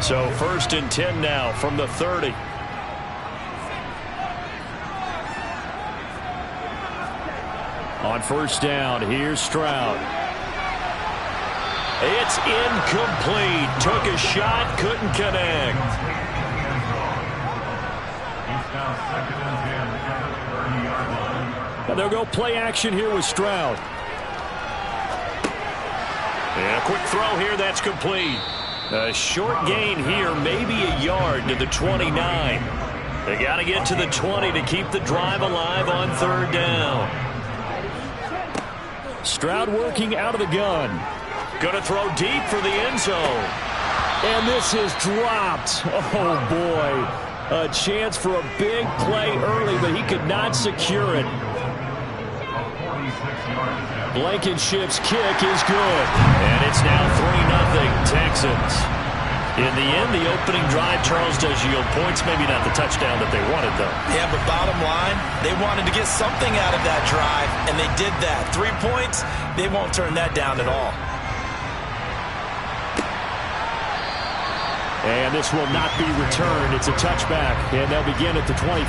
So 1st and 10 now from the 30. On 1st down, here's Stroud. It's incomplete. Took a shot, couldn't connect. And they'll go play action here with Stroud. And a quick throw here, that's complete. A short gain here, maybe a yard to the 29. They got to get to the 20 to keep the drive alive on 3rd down. Stroud working out of the gun. Going to throw deep for the end zone. And this is dropped. Oh, boy. A chance for a big play early, but he could not secure it. Blankenship's kick is good. And it's now 3-0 Texans. In the end, the opening drive, Charles, does yield points. Maybe not the touchdown that they wanted, though. Yeah, but bottom line, they wanted to get something out of that drive, and they did that. 3 points, they won't turn that down at all. And this will not be returned. It's a touchback, and they'll begin at the 25.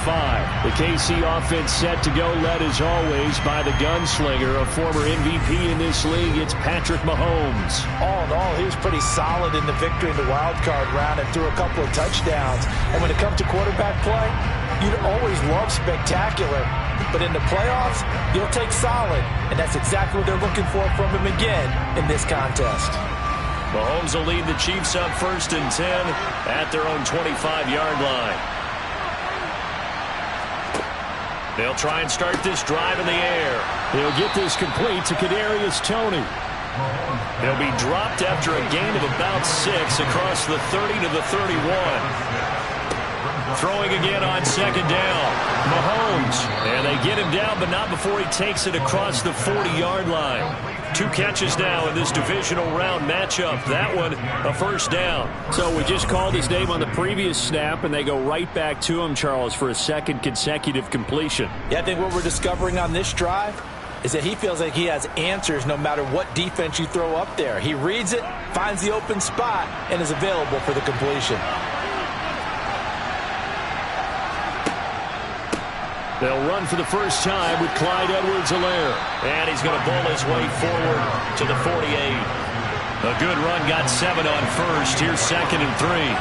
The KC offense set to go, led as always by the gunslinger, a former MVP in this league. It's Patrick Mahomes. All in all, he was pretty solid in the victory in the wild card round and threw a couple of touchdowns. And when it comes to quarterback play, you'd always love spectacular. But in the playoffs, you'll take solid. And that's exactly what they're looking for from him again in this contest. Mahomes will lead the Chiefs up 1st and 10 at their own 25-yard line. They'll try and start this drive in the air. He'll get this complete to Kadarius Toney. He'll be dropped after a gain of about 6 across the 30 to the 31. Throwing again on 2nd down. Mahomes. And they get him down, but not before he takes it across the 40-yard line. 2 catches now in this divisional round matchup. That one, a 1st down. So we just called his name on the previous snap, and they go right back to him, Charles, for a 2nd consecutive completion. Yeah, I think what we're discovering on this drive is that he feels like he has answers no matter what defense you throw up there. He reads it, finds the open spot, and is available for the completion. They'll run for the first time with Clyde Edwards-Helaire. And he's going to bowl his way forward to the 48. A good run, got 7 on 1st. Here's 2nd and 3.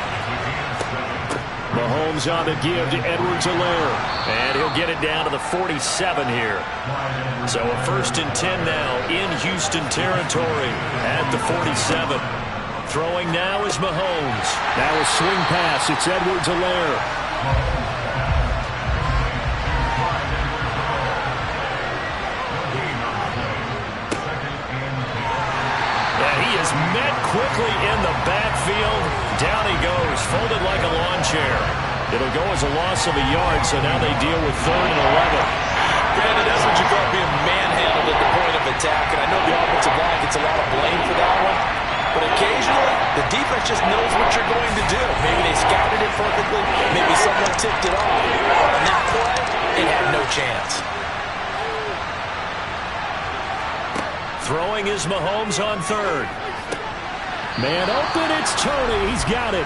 Mahomes on the give to Edwards-Helaire. And he'll get it down to the 47 here. So a 1st and 10 now in Houston territory at the 47. Throwing now is Mahomes. Now a swing pass. It's Edwards-Helaire. Met quickly in the backfield. Down he goes, folded like a lawn chair. It'll go as a loss of a yard, so now they deal with 3rd and 11. Granted, that's what you call being manhandled at the point of attack, and I know the offensive line gets a lot of blame for that one, but occasionally the defense just knows what you're going to do. Maybe they scouted it perfectly, maybe someone tipped it off. But on that play, it had no chance. Throwing is Mahomes on 3rd. Man open, it's Toney. He's got it.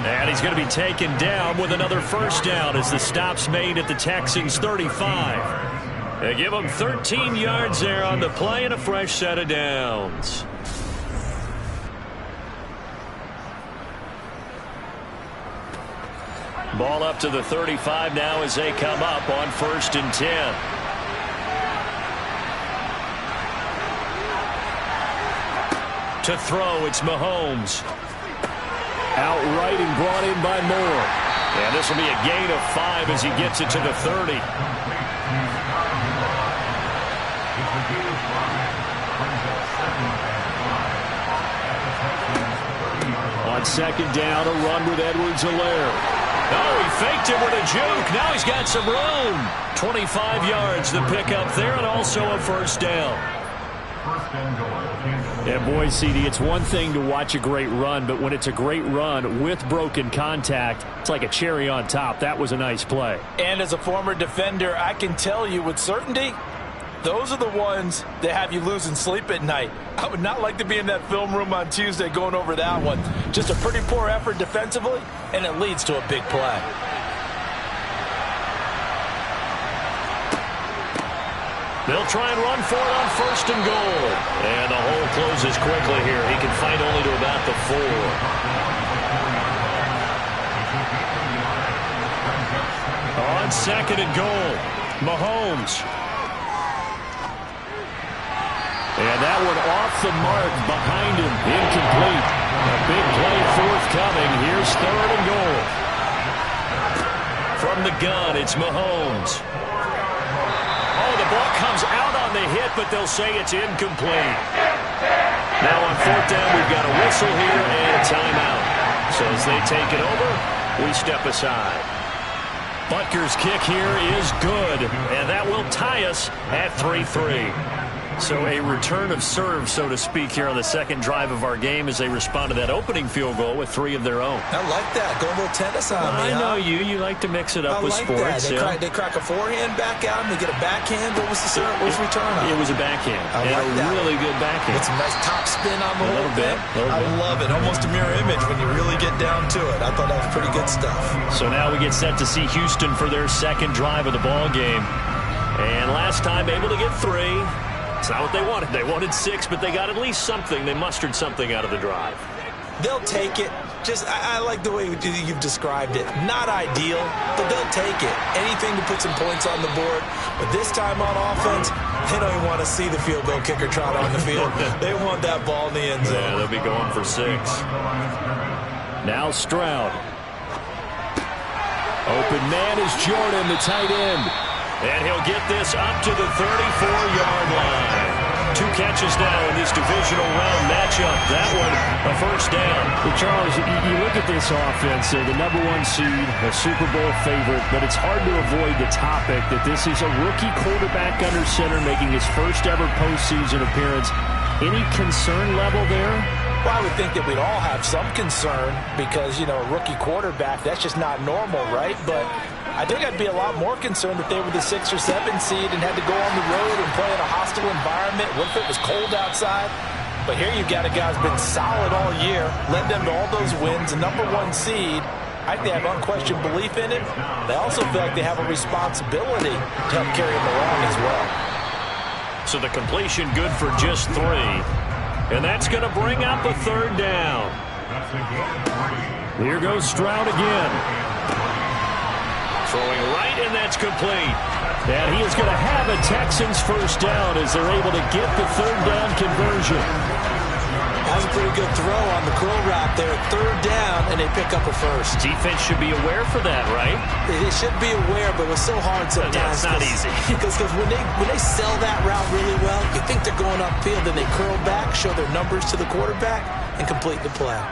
And he's going to be taken down with another 1st down as the stop's made at the Texans' 35. They give him 13 yards there on the play and a fresh set of downs. Ball up to the 35 now as they come up on 1st and 10. To throw, it's Mahomes. Outright and brought in by Moore. And this will be a gain of 5 as he gets it to the 30. On 2nd down, a run with Edwards-Helaire. Oh, he faked him with a juke. Now he's got some room. 25 yards the pickup there, and also a 1st down. Yeah, boy, CD, it's one thing to watch a great run, but when it's a great run with broken contact, it's like a cherry on top. That was a nice play. And as a former defender, I can tell you with certainty, Those are the ones that have you losing sleep at night. I would not like to be in that film room on Tuesday going over that one. Just a pretty poor effort defensively, and it leads to a big play. They'll try and run for it on 1st and goal. And the hole closes quickly here. He can fight only to about the 4. On 2nd and goal, Mahomes. And that one off the mark behind him, incomplete. A big play forthcoming. Here's 3rd and goal. From the gun, it's Mahomes. Oh, the ball comes out on the hit, but they'll say it's incomplete. Now on 4th down, we've got a whistle here and a timeout. So as they take it over, we step aside. Butker's kick here is good, and that will tie us at 3-3. So a return of serve, so to speak, here on the 2nd drive of our game as they respond to that opening field goal with 3 of their own. I like that. Go a little tennis on me, I know you. You like to mix it up with like sports. That. They crack a forehand back out, and they get a backhand. What was the serve? What was the return on? It was a backhand. I like a that. really good backhand. With some nice top spin on the whole thing. I love it. Almost a mirror image when you really get down to it. I thought that was pretty good stuff. So now we get set to see Houston for their 2nd drive of the ball game. And last time able to get 3. It's not what they wanted. They wanted 6, but they got at least something. They mustered something out of the drive. They'll take it. I like the way you've described it. Not ideal, but they'll take it. Anything to put some points on the board. But this time on offense, they don't even want to see the field goal kicker trot on the field. They want that ball in the end zone. Yeah, they'll be going for 6. Now Stroud. Open man is Jordan, the tight end. And he'll get this up to the 34-yard line. 2 catches now in this divisional round matchup. That one, a 1st down. Well, Charles, you look at this offense, the number 1 seed, a Super Bowl favorite, but it's hard to avoid the topic that this is a rookie quarterback under center making his first ever postseason appearance. Any concern level there? Well, I would think that we'd all have some concern because, a rookie quarterback, that's just not normal, right? But I think I'd be a lot more concerned if they were the 6 or 7 seed and had to go on the road and play in a hostile environment. What if it was cold outside? But here you've got a guy who's been solid all year, led them to all those wins, a number 1 seed. I think they have unquestioned belief in him. They also feel like they have a responsibility to help carry him along as well. So the completion good for just 3. And that's going to bring up a 3rd down. Here goes Stroud again. Throwing right, and that's complete. And he is going to have a Texans 1st down as they're able to get the 3rd down conversion. That was a pretty good throw on the curl route there. 3rd down, and they pick up a 1st. Defense should be aware for that, right? They should be aware, but it's so hard sometimes. Yeah, it's not easy. Because when they sell that route really well, you think they're going upfield, then they curl back, show their numbers to the quarterback, and complete the play.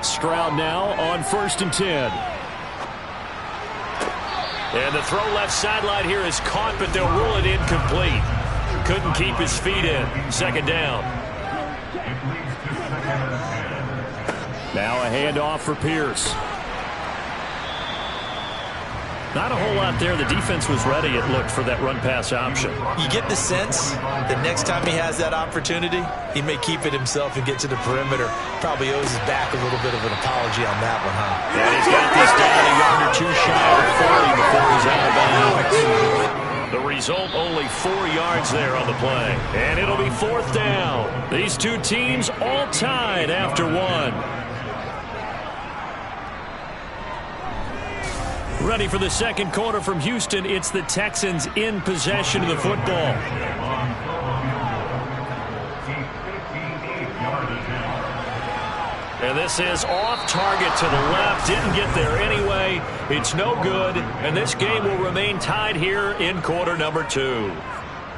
Stroud now on 1st and 10. And the throw left sideline here is caught, but they'll rule it incomplete. Couldn't keep his feet in. 2nd down. Now a handoff for Pierce. Not a whole lot there. The defense was ready, it looked, for that run-pass option. You get the sense that next time he has that opportunity, he may keep it himself and get to the perimeter. Probably owes his back a little bit of an apology on that one, huh? And he's got this down a yard or 2 shy of 40 before he's out of bounds. The result, only 4 yards there on the play. And it'll be 4th down. These 2 teams all tied after 1. Ready for the 2nd quarter from Houston. It's the Texans in possession of the football. And this is off target to the left. Didn't get there anyway. It's no good. And this game will remain tied here in quarter number 2.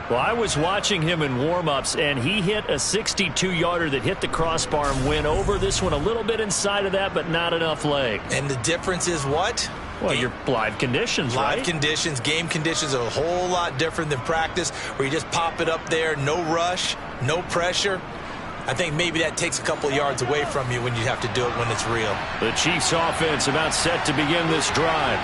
Well, I was watching him in warm-ups, and he hit a 62-yarder that hit the crossbar and went over. This one a little bit inside of that, but not enough leg. And the difference is what? Well, your live conditions, right? Live conditions, game conditions are a whole lot different than practice, where you just pop it up there, no rush, no pressure. I think maybe that takes a couple yards away from you when you have to do it when it's real. The Chiefs offense about set to begin this drive.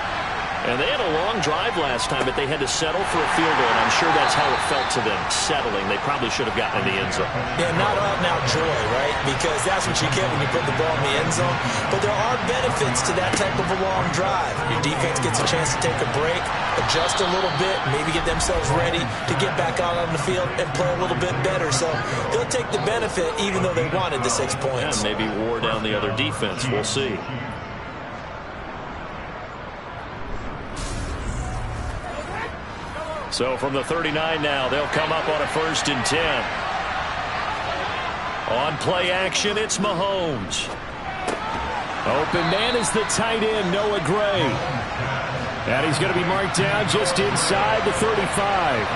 And they had a long drive last time, but they had to settle for a field goal, and I'm sure that's how it felt to them, settling. They probably should have gotten in the end zone. Yeah, not out-and-out joy, right? Because that's what you get when you put the ball in the end zone. But there are benefits to that type of a long drive. Your defense gets a chance to take a break, adjust a little bit, maybe get themselves ready to get back out on the field and play a little bit better. So they'll take the benefit even though they wanted the 6 points. Yeah, maybe wore down the other defense. We'll see. So from the 39 now, they'll come up on a 1st and 10. On play action, it's Mahomes. Open man is the tight end, Noah Gray. And he's going to be marked down just inside the 35.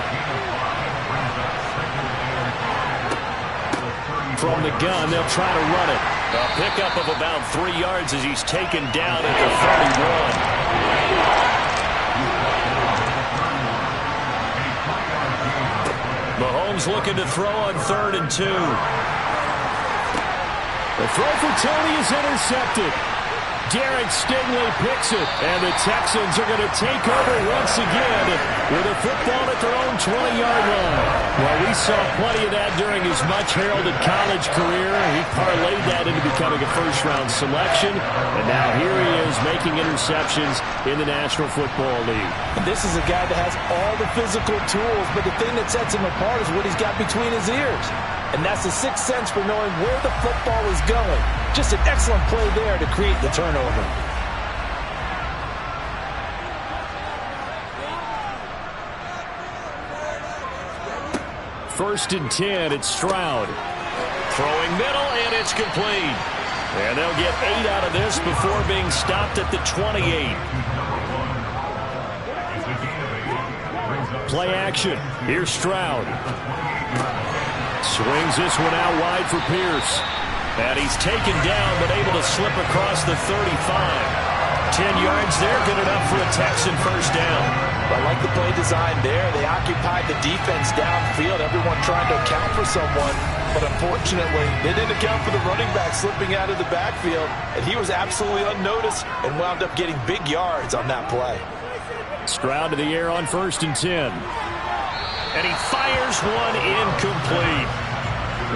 From the gun, they'll try to run it. A pickup of about 3 yards as he's taken down at the 31. Mahomes looking to throw on 3rd and 2. The throw for Tony is intercepted. Derek Stingley picks it, and the Texans are going to take over once again with a football at their own 20-yard line. Well, we saw plenty of that during his much-heralded college career. He parlayed that into becoming a first-round selection, and now here he is making interceptions in the National Football League. And this is a guy that has all the physical tools, but the thing that sets him apart is what he's got between his ears. And that's the sixth sense for knowing where the football is going. Just an excellent play there to create the turnover. First and 10, it's Stroud. Throwing middle, and it's complete. And they'll get 8 out of this before being stopped at the 28. Play action. Here's Stroud. Swings this one out wide for Pierce. And he's taken down, but able to slip across the 35. 10 yards there, good enough for a Texan first down. I like the play design there. They occupied the defense downfield, everyone trying to account for someone. But unfortunately, they didn't account for the running back slipping out of the backfield. And he was absolutely unnoticed and wound up getting big yards on that play. Stroud to the air on 1st and 10. And he fires one incomplete.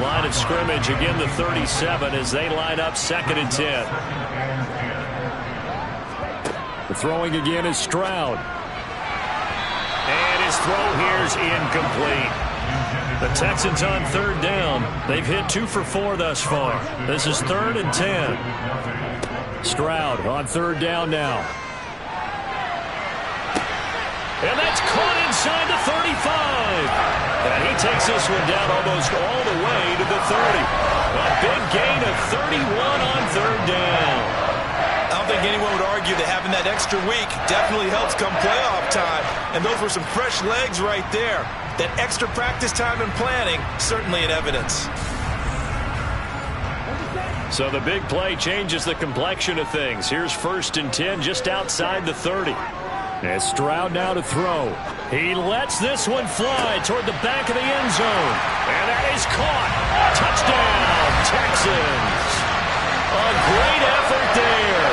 Line of scrimmage, again the 37 as they line up 2nd and 10. The throwing again is Stroud. And his throw here is incomplete. The Texans on 3rd down. They've hit 2 for 4 thus far. This is 3rd and 10. Stroud on 3rd down now. And that's caught inside the 35. And he takes this one down almost all the way to the 30. A big gain of 31 on 3rd down. I don't think anyone would argue that having that extra week definitely helps come playoff time. And those were some fresh legs right there. That extra practice time and planning, certainly in evidence. So the big play changes the complexion of things. Here's 1st and 10 just outside the 30. And Stroud now to throw. He lets this one fly toward the back of the end zone. And that is caught. Touchdown, Texans. A great effort there.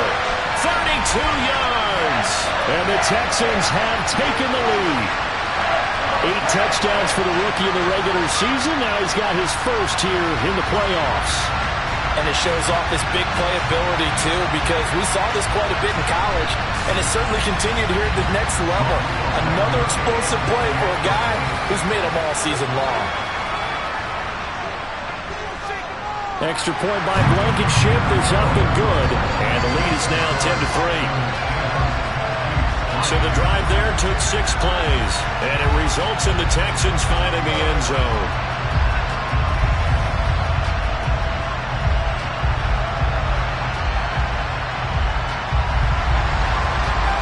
32 yards. And the Texans have taken the lead. 8 touchdowns for the rookie in the regular season. Now he's got his first here in the playoffs. And it shows off his big playability, too, because we saw this quite a bit in college, and it certainly continued here at the next level. Another explosive play for a guy who's made them all season long. Extra point by Blankenship is up and good. And the lead is now 10-3. So the drive there took 6 plays, and it results in the Texans finding the end zone.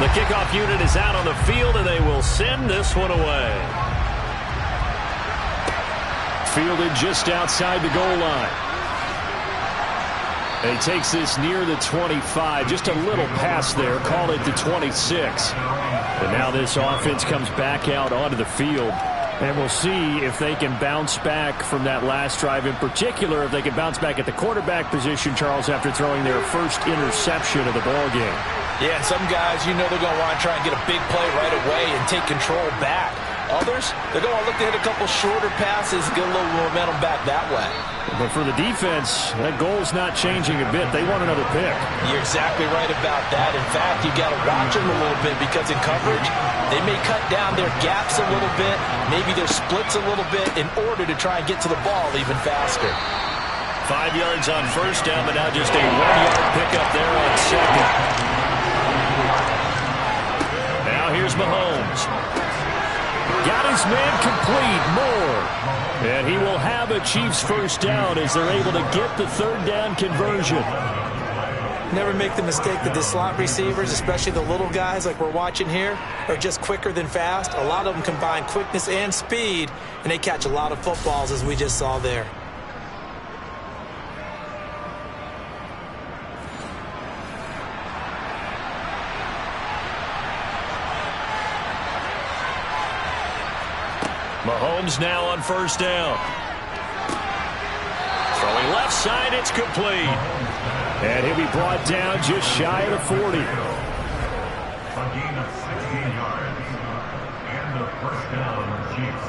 The kickoff unit is out on the field, and they will send this one away. Fielded just outside the goal line. And he takes this near the 25. Just a little pass there. Call it the 26. And now this offense comes back out onto the field. And we'll see if they can bounce back from that last drive. In particular, if they can bounce back at the quarterback position, Charles, after throwing their first interception of the ballgame. Yeah, and some guys, you know they're going to want to try and get a big play right away and take control back. Others, they're going to look to hit a couple shorter passes, get a little momentum back that way. But for the defense, that goal's not changing a bit. They want another pick. You're exactly right about that. In fact, you got to watch them a little bit because in coverage, they may cut down their gaps a little bit, maybe their splits a little bit in order to try and get to the ball even faster. 5 yards on first down, but now just a 1-yard pickup there on second. Now here's Mahomes. Got his man complete, Moore. And he will have a Chiefs first down as they're able to get the third down conversion. Never make the mistake that the slot receivers, especially the little guys like we're watching here, are just quicker than fast. A lot of them combine quickness and speed, and they catch a lot of footballs as we just saw there. Mahomes now on first down. Throwing left side, it's complete. And he'll be brought down just shy of the 40. A gain of 16 yards. And the first down, Chiefs.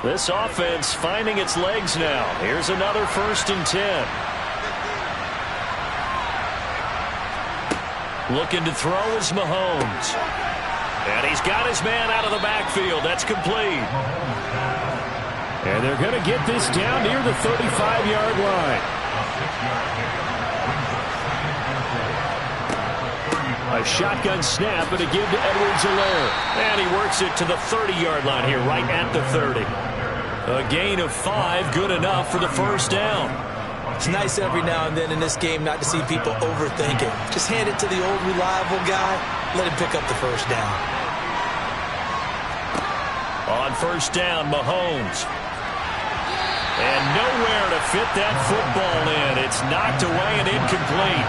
This offense finding its legs now. Here's another 1st and 10. Looking to throw is Mahomes. And he's got his man out of the backfield. That's complete. And they're going to get this down near the 35-yard line. A shotgun snap and a give to Edwards-Helaire. And he works it to the 30-yard line here, right at the 30. A gain of 5, good enough for the first down. It's nice every now and then in this game not to see people overthink it. Just hand it to the old reliable guy. Let him pick up the first down. On first down, Mahomes. And nowhere to fit that football in. It's knocked away and incomplete.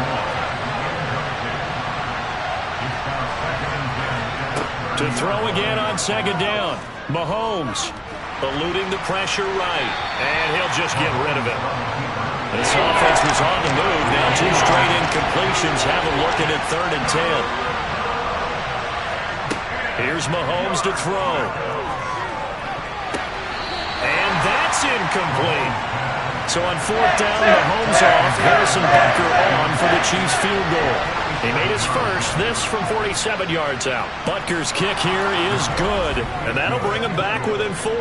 To throw again on second down. Mahomes eluding the pressure right. And he'll just get rid of it. This offense was on the move. Now 2 straight incompletions have them looking at 3rd and 10. Here's Mahomes to throw. And that's incomplete. So on 4th down, Mahomes off. Harrison Butker on for the Chiefs field goal. He made his first, this from 47 yards out. Butker's kick here is good, and that'll bring him back within 4.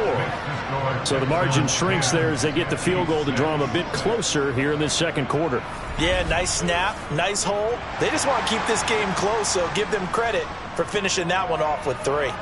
So the margin shrinks there as they get the field goal to draw them a bit closer here in this second quarter. Yeah, nice snap, nice hole. They just want to keep this game close, so give them credit for finishing that one off with 3.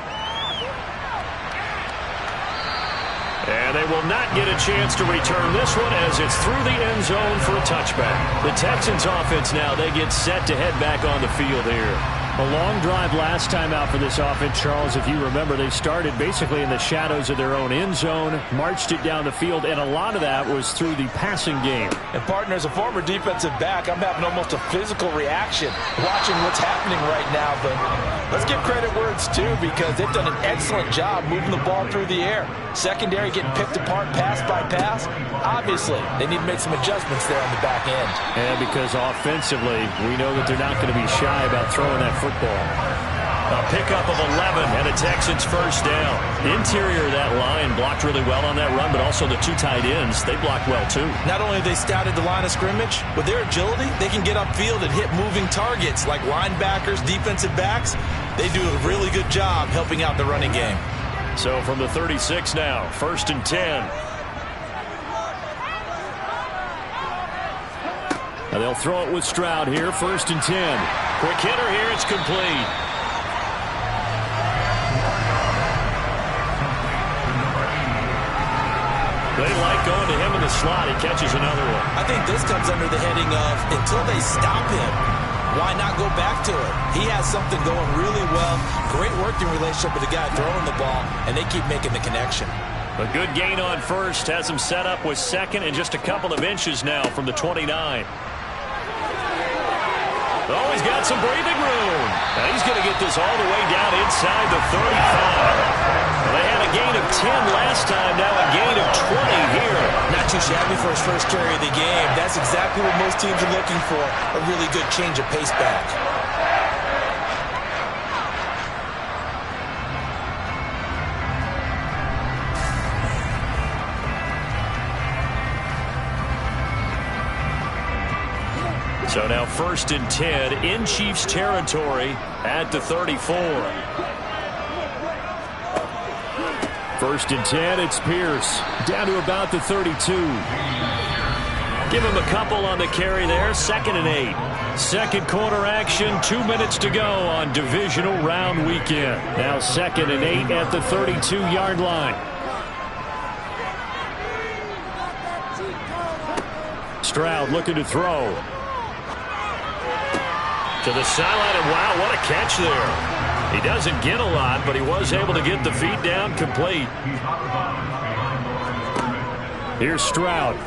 And they will not get a chance to return this one as it's through the end zone for a touchback. The Texans offense now, they get set to head back on the field here. A long drive last time out for this offense, Charles. If you remember, they started basically in the shadows of their own end zone, marched it down the field, and a lot of that was through the passing game. And partner, as a former defensive back, I'm having almost a physical reaction watching what's happening right now. But let's give credit where it's due because they've done an excellent job moving the ball through the air. Secondary getting picked apart pass by pass. Obviously, they need to make some adjustments there on the back end. And because offensively, we know that they're not going to be shy about throwing that football. A pickup of 11 and a Texans first down. Interior of that line blocked really well on that run, but also the 2 tight ends, they blocked well too. Not only have they scouted the line of scrimmage, with their agility, they can get upfield and hit moving targets like linebackers, defensive backs. They do a really good job helping out the running game. So from the 36 now, 1st and 10. Now they'll throw it with Stroud here, 1st and 10. Quick hitter here, it's complete. They like going to him in the slot. He catches another one. I think this comes under the heading of until they stop him, why not go back to it? He has something going really well. Great working relationship with the guy throwing the ball, and they keep making the connection. A good gain on first has him set up with second and just a couple of inches now from the 29. Oh, he's got some breathing room. Now he's going to get this all the way down inside the 35. Well, they had a gain of 10 last time, now a gain of 20 here. Not too shabby for his first carry of the game. That's exactly what most teams are looking for, a really good change of pace back. So now 1st and 10 in Chiefs territory at the 34. 1st and 10, it's Pierce. Down to about the 32. Give him a couple on the carry there. 2nd and 8. Second quarter action, 2 minutes to go on divisional round weekend. Now 2nd and 8 at the 32-yard line. Stroud looking to throw. To the sideline, and wow, what a catch there. He doesn't get a lot, but he was able to get the feet down complete. Here's Stroud.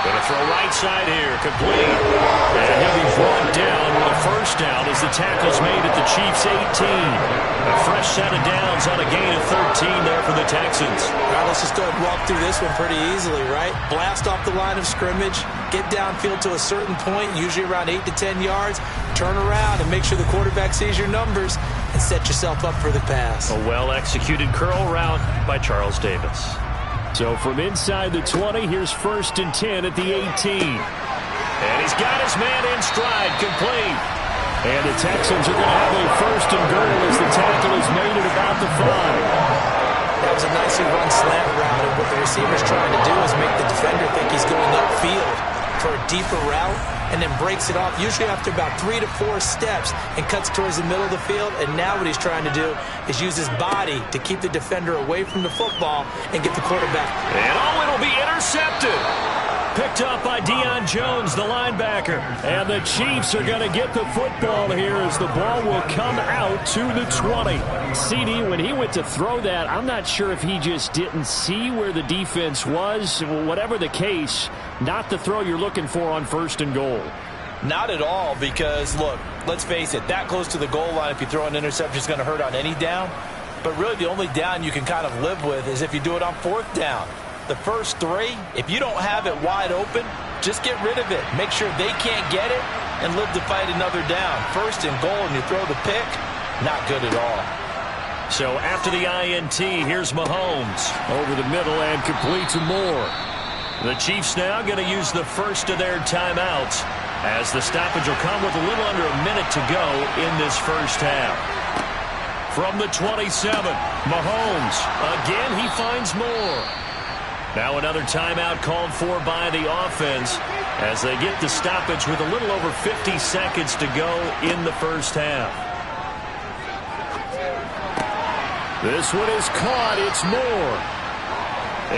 Going to throw right side here, complete. And he'll be brought down with a first down as the tackle's made at the Chiefs' 18. A fresh set of downs on a gain of 13 there for the Texans. All right, let's just go ahead and walk through this one pretty easily, right? Blast off the line of scrimmage, get downfield to a certain point, usually around 8 to 10 yards, turn around and make sure the quarterback sees your numbers and set yourself up for the pass. A well-executed curl route by Charles Davis. So from inside the 20, here's 1st and 10 at the 18. And he's got his man in stride, complete. And the Texans are going to have a 1st and goal as the tackle is made at about the 5. That was a nicely run slant route, and what the receiver's trying to do is make the defender think he's going upfield for a deeper route, and then breaks it off, usually after about 3 to 4 steps, and cuts towards the middle of the field. And now what he's trying to do is use his body to keep the defender away from the football and get the quarterback. And it'll be intercepted. Picked up by Deion Jones, the linebacker. And the Chiefs are going to get the football here as the ball will come out to the 20. CD, when he went to throw that, I'm not sure if he just didn't see where the defense was. Whatever the case, not the throw you're looking for on 1st and goal. Not at all, because, look, let's face it, that close to the goal line, if you throw an interception, is going to hurt on any down. But really the only down you can kind of live with is if you do it on 4th down. The first 3, if you don't have it wide open, just get rid of it. Make sure they can't get it and live to fight another down. 1st and goal, and you throw the pick, not good at all. So after the INT, here's Mahomes. Over the middle and complete to Moore. The Chiefs now going to use the first of their timeouts as the stoppage will come with a little under a minute to go in this first half. From the 27, Mahomes. Again, he finds Moore. Now another timeout called for by the offense as they get the stoppage with a little over 50 seconds to go in the first half. This one is caught. It's Moore.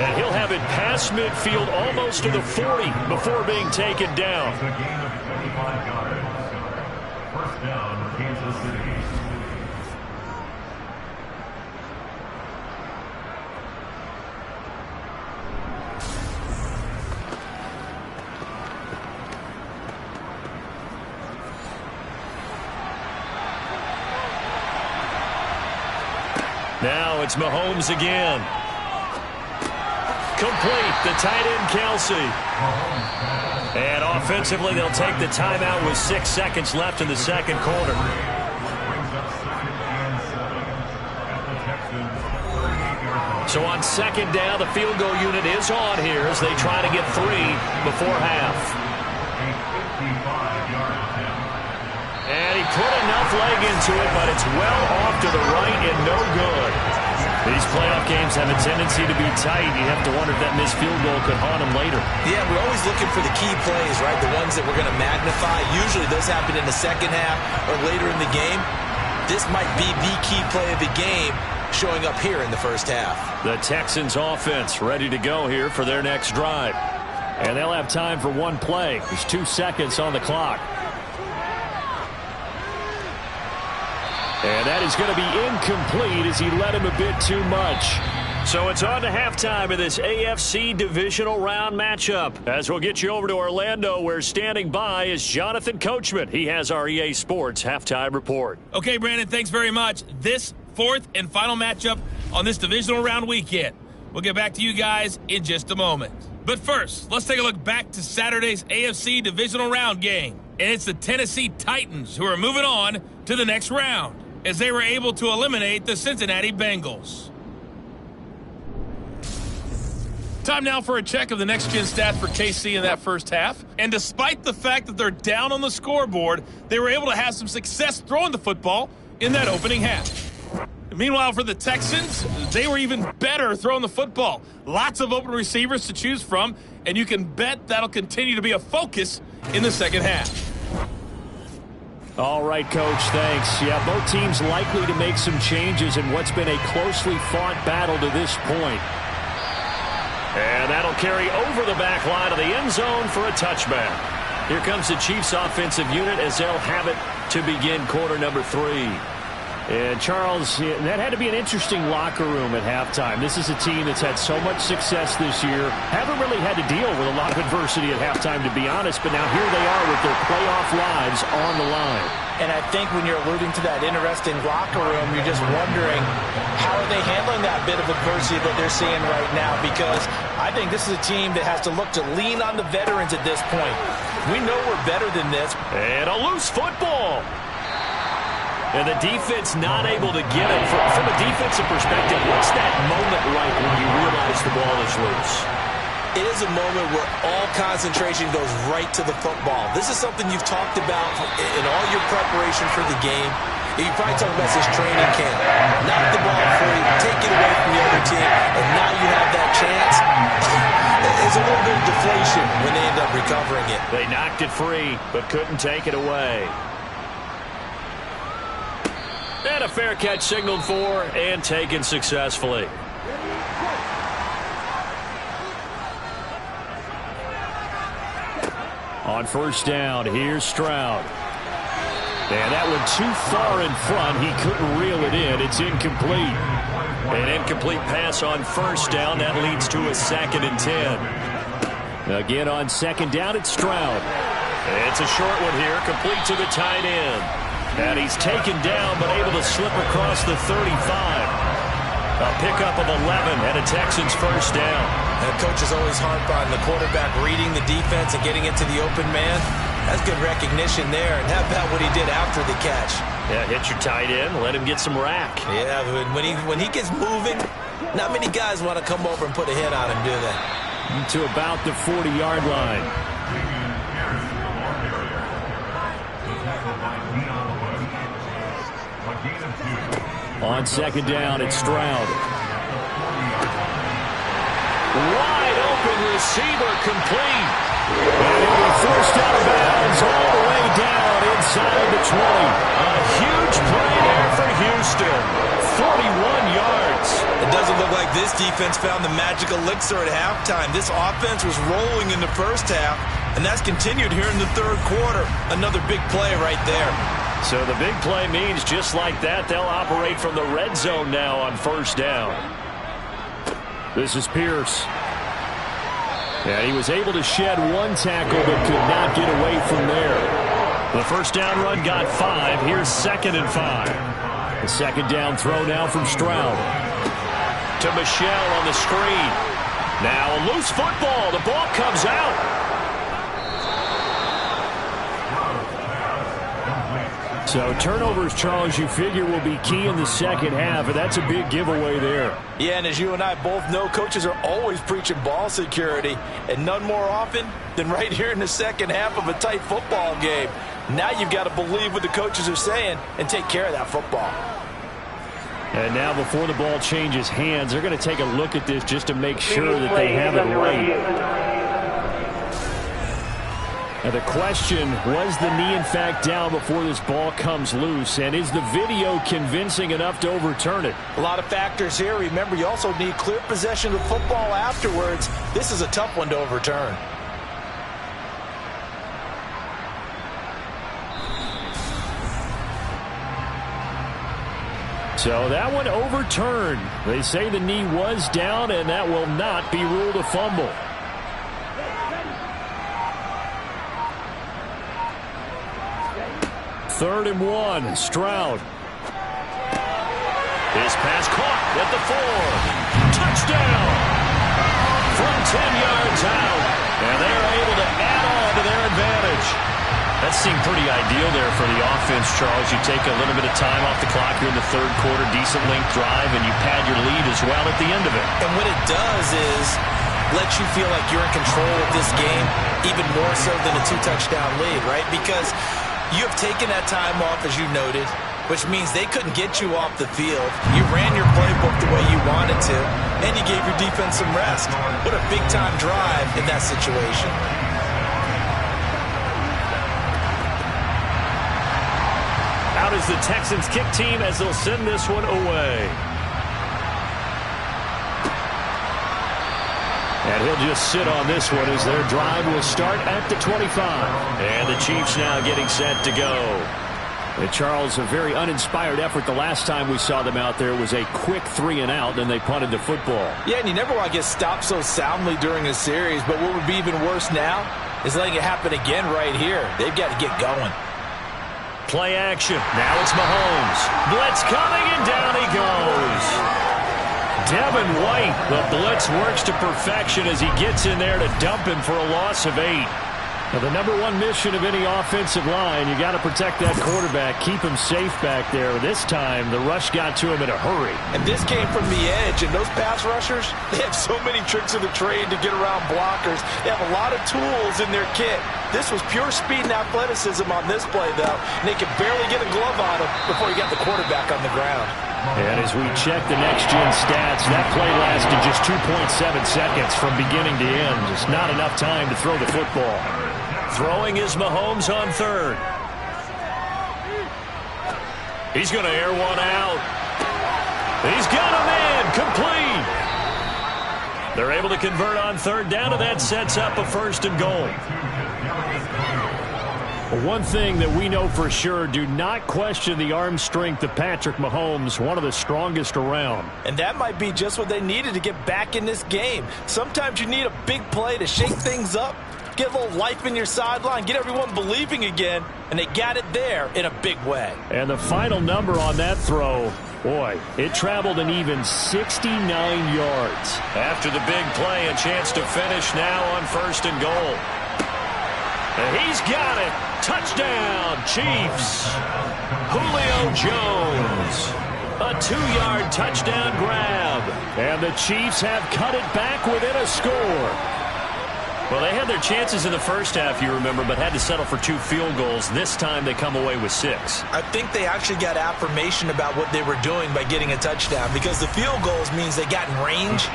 And he'll have it past midfield almost to the 40 before being taken down. It's a gain of 25 yards. First down, Kansas City. Now it's Mahomes again. Complete, the tight end Kelsey. And offensively, they'll take the timeout with 6 seconds left in the second quarter. So on 2nd down, the field goal unit is on here as they try to get 3 before half. And he put enough leg into it, but it's well off to the right and no good. These playoff games have a tendency to be tight. You have to wonder if that missed field goal could haunt them later. Yeah, we're always looking for the key plays, right? The ones that we're going to magnify. Usually those happen in the second half or later in the game. This might be the key play of the game showing up here in the first half. The Texans offense ready to go here for their next drive. And they'll have time for one play. There's 2 seconds on the clock. And that is going to be incomplete as he led him a bit too much. So it's on to halftime of this AFC divisional round matchup. As we'll get you over to Orlando, where standing by is Jonathan Coachman. He has our EA Sports halftime report. Okay, Brandon, thanks very much. This fourth and final matchup on this divisional round weekend. We'll get back to you guys in just a moment. But first, let's take a look back to Saturday's AFC divisional round game. And it's the Tennessee Titans who are moving on to the next round as they were able to eliminate the Cincinnati Bengals. Time now for a check of the next-gen stats for KC in that first half. And despite the fact that they're down on the scoreboard, they were able to have some success throwing the football in that opening half. Meanwhile, for the Texans, they were even better throwing the football. Lots of open receivers to choose from, and you can bet that'll continue to be a focus in the second half. All right, Coach, thanks. Yeah, both teams likely to make some changes in what's been a closely fought battle to this point. And that'll carry over the back line of the end zone for a touchback. Here comes the Chiefs offensive unit as they'll have it to begin quarter number 3. And, Charles, that had to be an interesting locker room at halftime. This is a team that's had so much success this year. Haven't really had to deal with a lot of adversity at halftime, to be honest. But now here they are with their playoff lives on the line. And I think when you're alluding to that interesting locker room, you're just wondering how are they handling that bit of adversity that they're seeing right now? Because I think this is a team that has to look to lean on the veterans at this point. We know we're better than this. And a loose football. And the defense not able to get it. From a defensive perspective, what's that moment like when you realize the ball is loose? It is a moment where all concentration goes right to the football. This is something you've talked about in all your preparation for the game. You probably talked about this training camp. Knock the ball free, take it away from the other team, and now you have that chance. It's a little bit of deflation when they end up recovering it. They knocked it free, but couldn't take it away. And a fair catch signaled for and taken successfully. On first down, here's Stroud. And that one too far in front. He couldn't reel it in. It's incomplete. An incomplete pass on first down. That leads to a 2nd and 10. Again on second down, it's Stroud. It's a short one here, complete to the tight end. And he's taken down, but able to slip across the 35. A pickup of 11 and a Texans first down. And coaches always harp on the quarterback reading the defense and getting into the open man. That's good recognition there. And how about what he did after the catch? Yeah, hit your tight end, let him get some rack. Yeah, when he gets moving, not many guys want to come over and put a hit on him, do they? To about the 40-yard line. On second down, it's Stroud. Wide open receiver complete. And he'll be forced out of bounds all the way down inside the 20. A huge play there for Houston. 41 yards. It doesn't look like this defense found the magic elixir at halftime. This offense was rolling in the first half, and that's continued here in the third quarter. Another big play right there. So the big play means just like that, they'll operate from the red zone now on first down. This is Pierce. And he was able to shed one tackle but could not get away from there. The first down run got 5. Here's 2nd and 5. The second down throw now from Stroud. To Michelle on the screen. Now a loose football. The ball comes out. So turnovers, Charles, you figure will be key in the second half, and that's a big giveaway there. Yeah, and as you and I both know, coaches are always preaching ball security, and none more often than right here in the second half of a tight football game. Now you've got to believe what the coaches are saying and take care of that football. And now before the ball changes hands, they're going to take a look at this just to make sure that they have it right. Now the question, was the knee in fact down before this ball comes loose? And is the video convincing enough to overturn it? A lot of factors here. Remember, you also need clear possession of the football afterwards. This is a tough one to overturn. So that one overturned. They say the knee was down, and that will not be ruled a fumble. Third and 1, Stroud. His pass caught at the 4. Touchdown! From 10 yards out. And they're able to add on to their advantage. That seemed pretty ideal there for the offense, Charles. You take a little bit of time off the clock here in the third quarter, decent length drive, and you pad your lead as well at the end of it. And what it does is let you feel like you're in control of this game, even more so than a 2-touchdown lead, right? Because you have taken that time off, as you noted, which means they couldn't get you off the field. You ran your playbook the way you wanted to, and you gave your defense some rest. What a big-time drive in that situation. Out is the Texans kick team as they'll send this one away. And he'll just sit on this one as their drive will start at the 25. And the Chiefs now getting set to go. And Charles, a very uninspired effort. The last time we saw them out there was a quick 3-and-out, and they punted the football. Yeah, and you never want to get stopped so soundly during a series, but what would be even worse now is letting it happen again right here. They've got to get going. Play action. Now it's Mahomes. Blitz coming, and down he goes. Devin White, the blitz works to perfection as he gets in there to dump him for a loss of 8. Now, the number one mission of any offensive line, you got to protect that quarterback, keep him safe back there. This time, the rush got to him in a hurry. And this came from the edge, and those pass rushers, they have so many tricks of the trade to get around blockers. They have a lot of tools in their kit. This was pure speed and athleticism on this play, though, and they could barely get a glove on him before he got the quarterback on the ground. And as we check the next-gen stats, that play lasted just 2.7 seconds from beginning to end. Just not enough time to throw the football. Throwing is Mahomes on third. He's going to air one out. He's got him in. Complete. They're able to convert on third down, and that sets up a 1st and goal. Well, one thing that we know for sure, do not question the arm strength of Patrick Mahomes, one of the strongest around. And that might be just what they needed to get back in this game. Sometimes you need a big play to shake things up, get a little life in your sideline, get everyone believing again, and they got it there in a big way. And the final number on that throw, boy, it traveled an even 69 yards. After the big play, a chance to finish now on 1st and goal. And he's got it. Touchdown, Chiefs. Julio Jones. A 2-yard touchdown grab. And the Chiefs have cut it back within a score. Well, they had their chances in the first half, you remember, but had to settle for 2 field goals. This time they come away with 6. I think they actually got affirmation about what they were doing by getting a touchdown, because the field goals means they got in range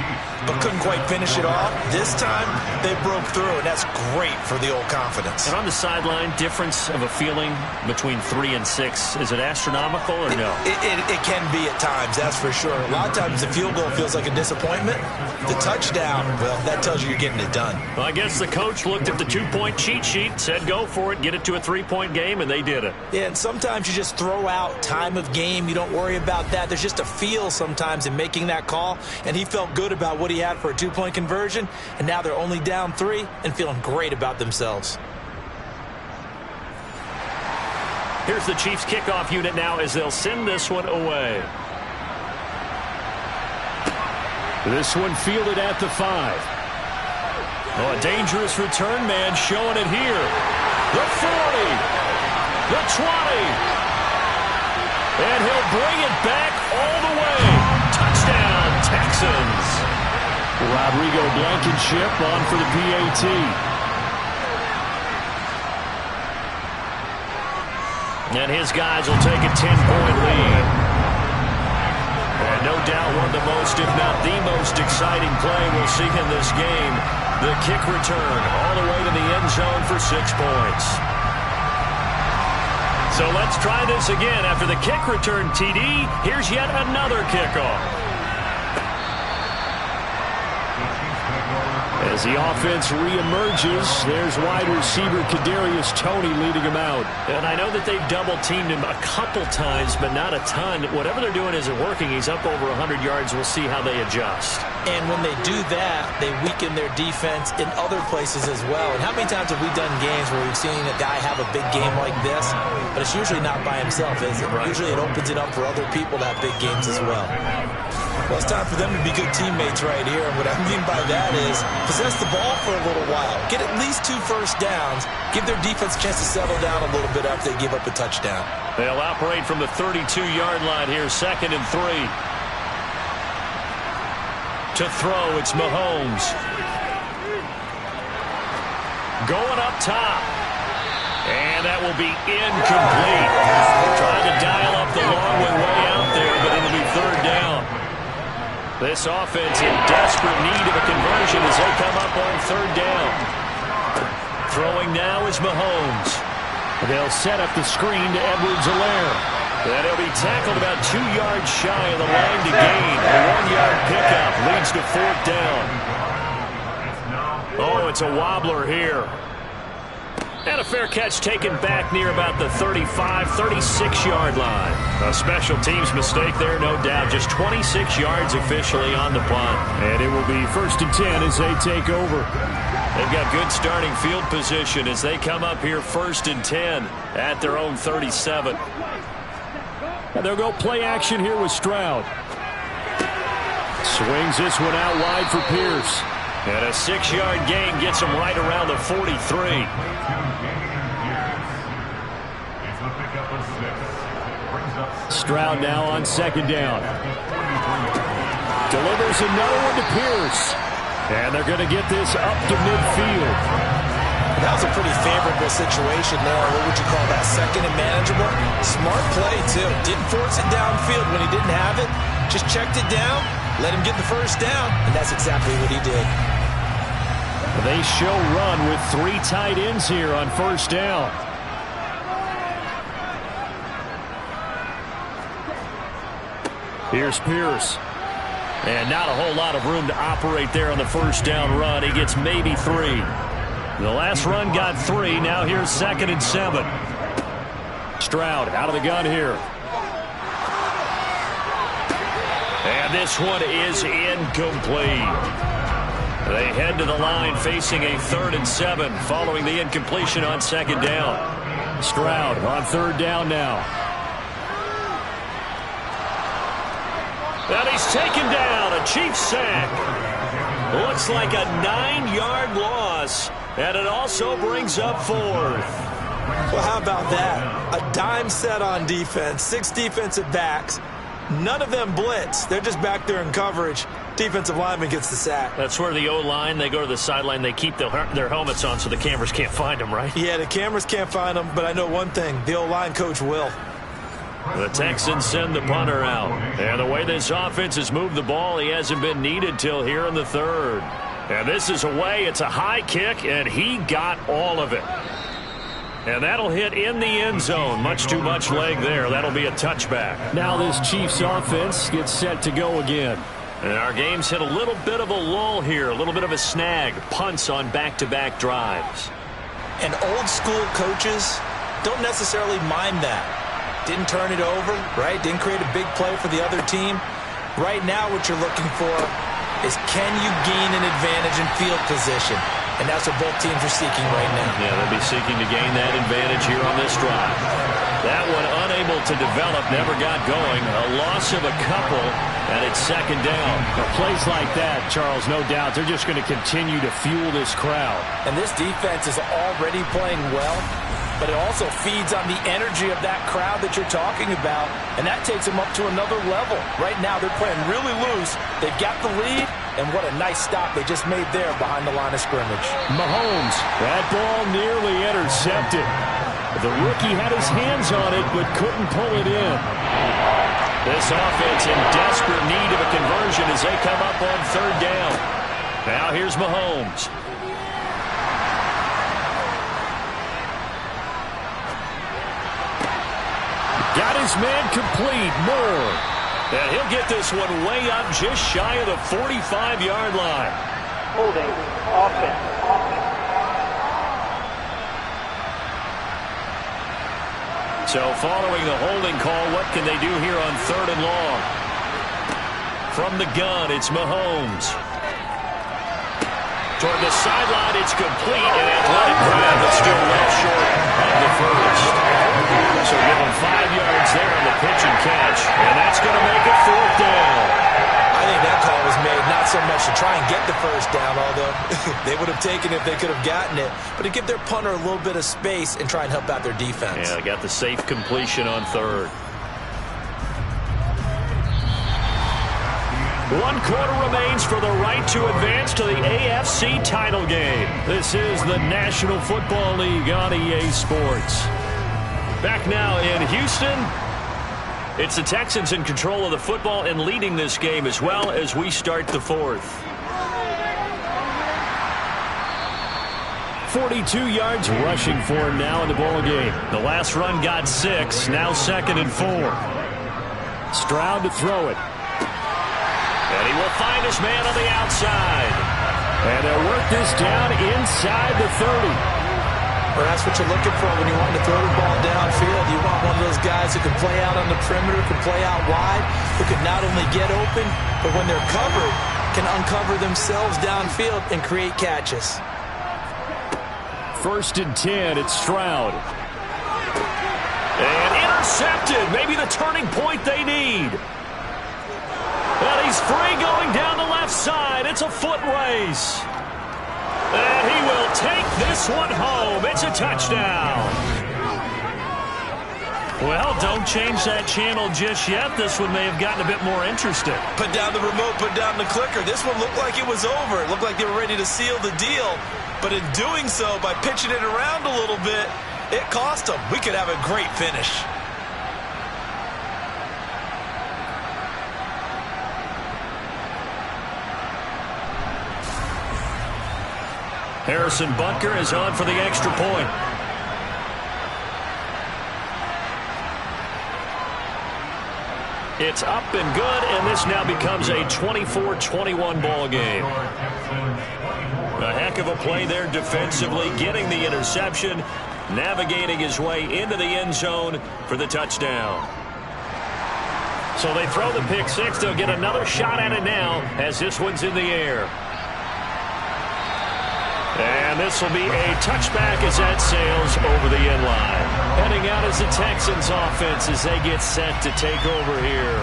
but couldn't quite finish it off. This time they broke through, and that's great for the old confidence. And on the sideline, difference of a feeling between 3 and 6, is it astronomical or no? It can be at times, that's for sure. A lot of times the field goal feels like a disappointment. The touchdown, well, that tells you you're getting it done. Well, I guess the coach looked at the 2-point cheat sheet, said go for it, get it to a 3-point game, and they did it. Yeah, and sometimes you just throw out time of game. You don't worry about that. There's just a feel sometimes in making that call, and he felt good about what he had for a 2-point conversion, and now they're only down 3 and feeling great about themselves. Here's the Chiefs kickoff unit now as they'll send this one away. This one fielded at the 5. Oh, a dangerous return man showing it here. The 40. The 20. And he'll bring it back all the way. Touchdown, Texans. Rodrigo Blankenship on for the PAT. And his guys will take a 10-point lead. And no doubt one of the most, if not the most exciting play we'll see in this game. The kick return all the way to the end zone for 6 points. So let's try this again. After the kick return TD, here's yet another kickoff. As the offense reemerges, there's wide receiver Kadarius Toney leading him out. And I know that they've double-teamed him a couple times, but not a ton. Whatever they're doing isn't working. He's up over 100 yards. We'll see how they adjust. And when they do that, they weaken their defense in other places as well. And how many times have we done games where we've seen a guy have a big game like this, but it's usually not by himself, is it? Right. Usually it opens it up for other people to have big games as well. Well, it's time for them to be good teammates right here. And what I mean by that is possess the ball for a little while. Get at least 2 first downs. Give their defense a chance to settle down a little bit after they give up a touchdown. They'll operate from the 32-yard line here, 2nd and 3. To throw, it's Mahomes. Going up top. And that will be incomplete. Trying to dial up the long way out there, but it'll be 3rd down. This offense in desperate need of a conversion as they come up on 3rd down. Throwing now is Mahomes. They'll set up the screen to Edwards-Helaire. And he'll be tackled about 2 yards shy of the line to gain. A 1-yard pickup leads to 4th down. Oh, it's a wobbler here. And a fair catch taken back near about the 35, 36-yard line. A special teams mistake there, no doubt. Just 26 yards officially on the punt. And it will be 1st and 10 as they take over. They've got good starting field position as they come up here 1st and 10 at their own 37. And they'll go play action here with Stroud. Swings this one out wide for Pierce. And a 6-yard gain gets him right around the 43. Stroud now on 2nd down. Delivers another one to Pierce. And they're going to get this up to midfield. That was a pretty favorable situation there. What would you call that? 2nd and manageable? Smart play, too. Didn't force it downfield when he didn't have it. Just checked it down, let him get the 1st down, and that's exactly what he did. They show run with 3 tight ends here on 1st down. Here's Pierce. And not a whole lot of room to operate there on the 1st down run. He gets maybe 3. The last run got 3. Now here's 2nd and 7. Stroud out of the gun here. And this one is incomplete. They head to the line facing a 3rd and 7 following the incompletion on 2nd down. Stroud on 3rd down now. And he's taken down. A Chiefs sack. Looks like a 9-yard loss. And it also brings up 4th. Well, how about that? A dime set on defense. 6 defensive backs. None of them blitz. They're just back there in coverage. Defensive lineman gets the sack. That's where the O-line, they go to the sideline, they keep their helmets on so the cameras can't find them, right? Yeah, the cameras can't find them, but I know one thing. The O-line coach will. The Texans send the punter out. And the way this offense has moved the ball, he hasn't been needed till here in the 3rd. And this is away. It's a high kick, and he got all of it. And that'll hit in the end zone. Much too much leg there. That'll be a touchback. Now this Chiefs offense gets set to go again. And our game's hit a little bit of a lull here. A little bit of a snag. Punts on back-to-back drives. And old school coaches don't necessarily mind that. Didn't turn it over, right? Didn't create a big play for the other team. Right now what you're looking for is can you gain an advantage in field position? And that's what both teams are seeking right now. Yeah, they'll be seeking to gain that advantage here on this drive. That one unable to develop, never got going. A loss of a couple, and it's 2nd down. Plays like that, Charles, no doubt, they're just going to continue to fuel this crowd. And this defense is already playing well, but it also feeds on the energy of that crowd that you're talking about, and that takes them up to another level. Right now, they're playing really loose. They've got the lead, and what a nice stop they just made there behind the line of scrimmage. Mahomes, that ball nearly intercepted. The rookie had his hands on it, but couldn't pull it in. This offense in desperate need of a conversion as they come up on 3rd down. Now here's Mahomes. Got his man complete. Moore. And he'll get this one way up just shy of the 45-yard line. Holding. Offense. So following the holding call, what can they do here on 3rd and long? From the gun, it's Mahomes. Toward the sideline, it's complete. An athletic grab, but still well short of the first. So give them 5 yards there on the pitch and catch. And that's going to make it 4th down. I think that call was made not so much to try and get the first down, although they would have taken it if they could have gotten it, but to give their punter a little bit of space and try and help out their defense. Yeah, they got the safe completion on 3rd. 1 quarter remains for the right to advance to the AFC title game. This is the National Football League on EA Sports. Back now in Houston. It's the Texans in control of the football and leading this game as well as we start the 4th. 42 yards rushing for him now in the ball game. The last run got 6, now 2nd and 4. Stroud to throw it. And he will find his man on the outside. And they'll work this down inside the 30. Well, that's what you're looking for when you want to throw the ball downfield. You want one of those guys who can play out on the perimeter, can play out wide, who can not only get open, but when they're covered, can uncover themselves downfield and create catches. 1st and 10, it's Stroud. And intercepted. Maybe the turning point they need. And he's free going down the left side. It's a foot race. And he will take this one home. It's a touchdown. Well, don't change that channel just yet. This one may have gotten a bit more interesting. Put down the remote, put down the clicker. This one looked like it was over. It looked like they were ready to seal the deal. But in doing so, by pitching it around a little bit, it cost them. We could have a great finish. Harrison Butker is on for the extra point. It's up and good, and this now becomes a 24-21 ball game. A heck of a play there defensively, getting the interception, navigating his way into the end zone for the touchdown. So they throw the pick 6. They'll get another shot at it now as this one's in the air. And this will be a touchback as that sails over the end line. Heading out as the Texans offense as they get set to take over here.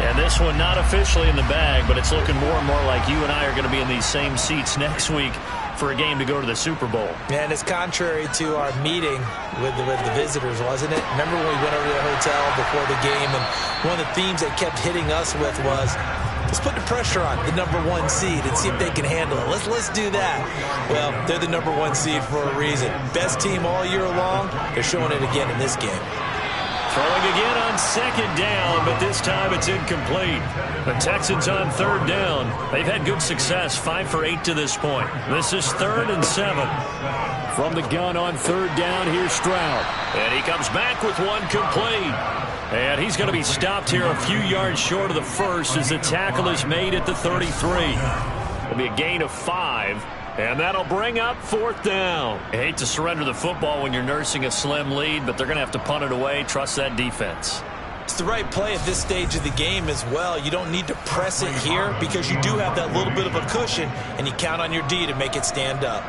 And this one not officially in the bag, but it's looking more and more like you and I are going to be in these same seats next week for a game to go to the Super Bowl. And it's contrary to our meeting with the visitors, wasn't it? Remember when we went over to the hotel before the game, and one of the themes they kept hitting us with was, let's put the pressure on the number 1 seed and see if they can handle it. Let's do that. Well, they're the number 1 seed for a reason. Best team all year long. They're showing it again in this game. Throwing again on 2nd down, but this time it's incomplete. The Texans on 3rd down. They've had good success, 5 for 8 to this point. This is 3rd and 7. From the gun on 3rd down, here's Stroud. And he comes back with one complete. And he's going to be stopped here a few yards short of the first as the tackle is made at the 33. It'll be a gain of 5. And that'll bring up 4th down. I hate to surrender the football when you're nursing a slim lead, but they're going to have to punt it away. Trust that defense. It's the right play at this stage of the game as well. You don't need to press it here because you do have that little bit of a cushion, and you count on your D to make it stand up.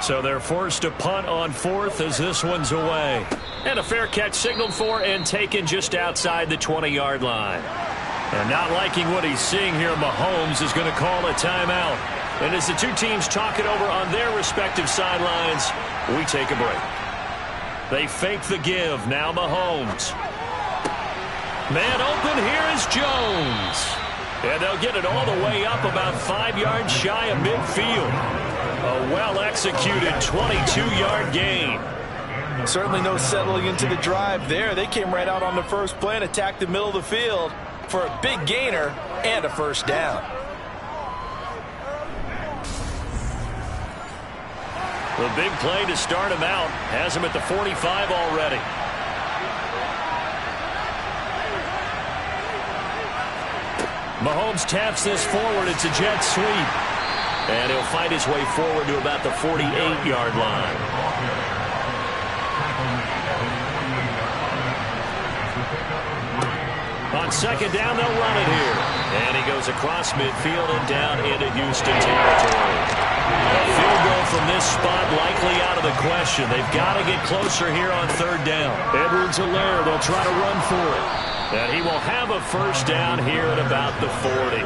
So they're forced to punt on 4th as this one's away. And a fair catch signaled for and taken just outside the 20-yard line. And not liking what he's seeing here, Mahomes is going to call a timeout. And as the two teams talk it over on their respective sidelines, we take a break. They fake the give. Now Mahomes. Man open, here is Jones. And they'll get it all the way up about 5 yards shy of midfield. A well-executed 22-yard gain. Certainly no settling into the drive there. They came right out on the first play and attacked the middle of the field for a big gainer and a first down. The big play to start him out has him at the 45 already. Mahomes taps this forward. It's a jet sweep. And he'll fight his way forward to about the 48-yard line. On second down, they'll run it here. And he goes across midfield and down into Houston territory. A field goal from this spot likely out of the question. They've got to get closer here on third down. Edwards-Helaire, they'll try to run for it. And he will have a first down here at about the 40.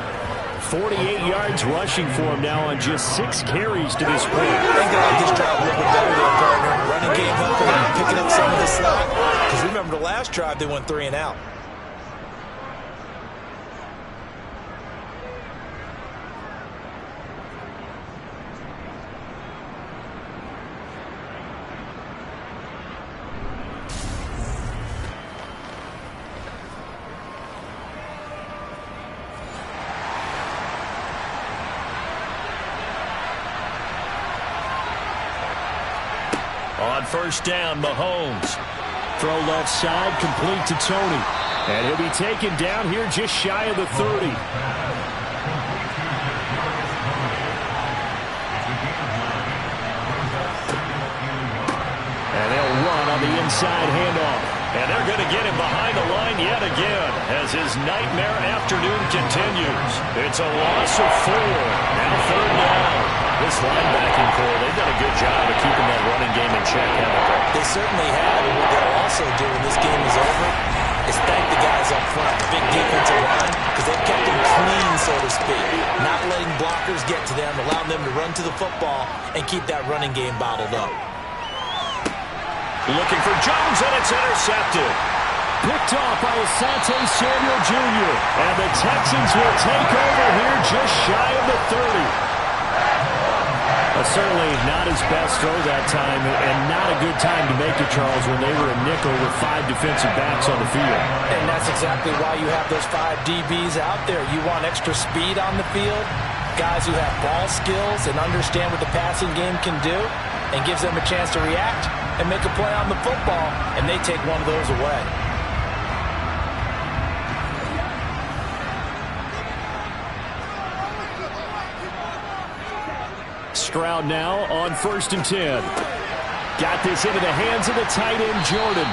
48 yards rushing for him now on just 6 carries to this point. I think they like this drive a little bit better there, partner. Running game helping them, picking up some of the slack. Because remember the last drive, they went 3 and out. On first down, Mahomes. Throw left side, complete to Tony. And he'll be taken down here just shy of the 30. And they'll run on the inside handoff. And they're going to get him behind the line yet again as his nightmare afternoon continues. It's a loss of 4. Now third down. This linebacking core, they've done a good job of keeping that running game in check, haven't they? They certainly have. And what they'll also do when this game is over is thank the guys up front, the big defensive line, because they've kept them clean, so to speak. Not letting blockers get to them, allowing them to run to the football and keep that running game bottled up. Looking for Jones, and it's intercepted. Picked off by Asante Samuel Jr. And the Texans will take over here just shy of the 30. Certainly not his best throw that time, and not a good time to make it, Charles, when they were a nickel with 5 defensive backs on the field. And that's exactly why you have those 5 DBs out there. You want extra speed on the field, guys who have ball skills and understand what the passing game can do, and gives them a chance to react and make a play on the football, and they take one of those away. Stroud now on first and 10. Got this into the hands of the tight end, Jordan.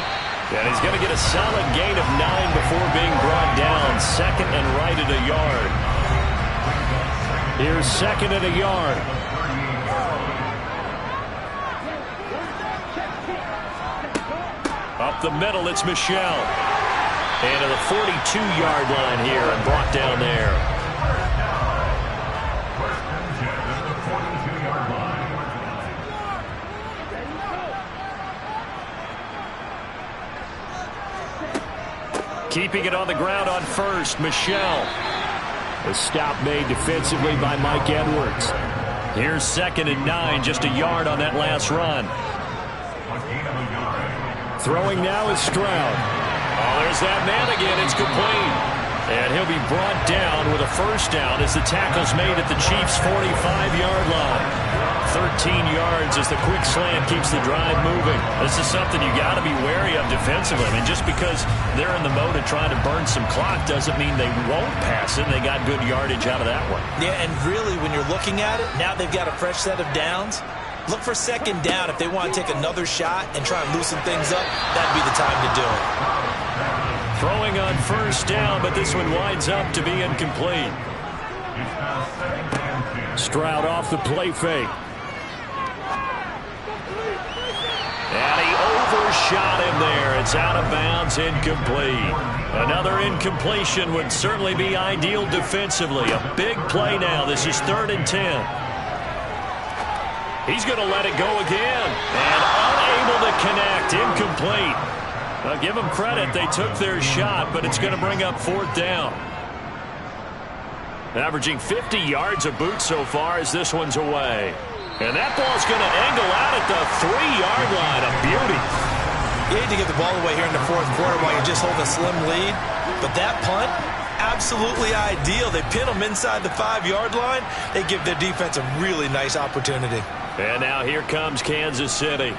And he's going to get a solid gain of 9 before being brought down. Second and right at a yard. Here's second and a yard. Up the middle, it's Michel. And to the 42-yard line here and brought down there. Keeping it on the ground on first, Michel. The stop made defensively by Mike Edwards. Here's second and 9, just a yard on that last run. Throwing now is Stroud. Oh, there's that man again. It's complete. And he'll be brought down with a first down as the tackle's made at the Chiefs' 45-yard line. 13 yards as the quick slant keeps the drive moving. This is something you got to be wary of defensively. I mean, just because they're in the mode of trying to burn some clock doesn't mean they won't pass it. They got good yardage out of that one. Yeah, and really, when you're looking at it, now they've got a fresh set of downs. Look for second down. If they want to take another shot and try and loosen things up, that'd be the time to do it. Throwing on first down, but this one winds up to be incomplete. Stroud off the play fake. And he overshot him there. It's out of bounds, incomplete. Another incompletion would certainly be ideal defensively. A big play now. This is 3rd and 10. He's going to let it go again. And unable to connect. Incomplete. I'll give them credit. They took their shot, but it's going to bring up 4th down. Averaging 50 yards a boot so far as this one's away. And that ball's going to angle out at the 3-yard line. A beauty. You need to get the ball away here in the 4th quarter while you're just holding a slim lead. But that punt, absolutely ideal. They pin them inside the 5-yard line. They give their defense a really nice opportunity. And now here comes Kansas City.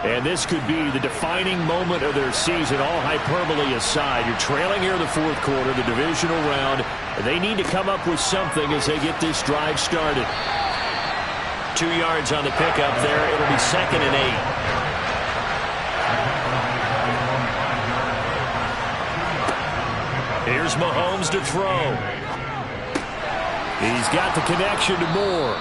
And this could be the defining moment of their season, all hyperbole aside. You're trailing here in the fourth quarter, the divisional round. They need to come up with something as they get this drive started. 2 yards on the pickup there. It'll be 2nd and 8. Here's Mahomes to throw. He's got the connection to Moore.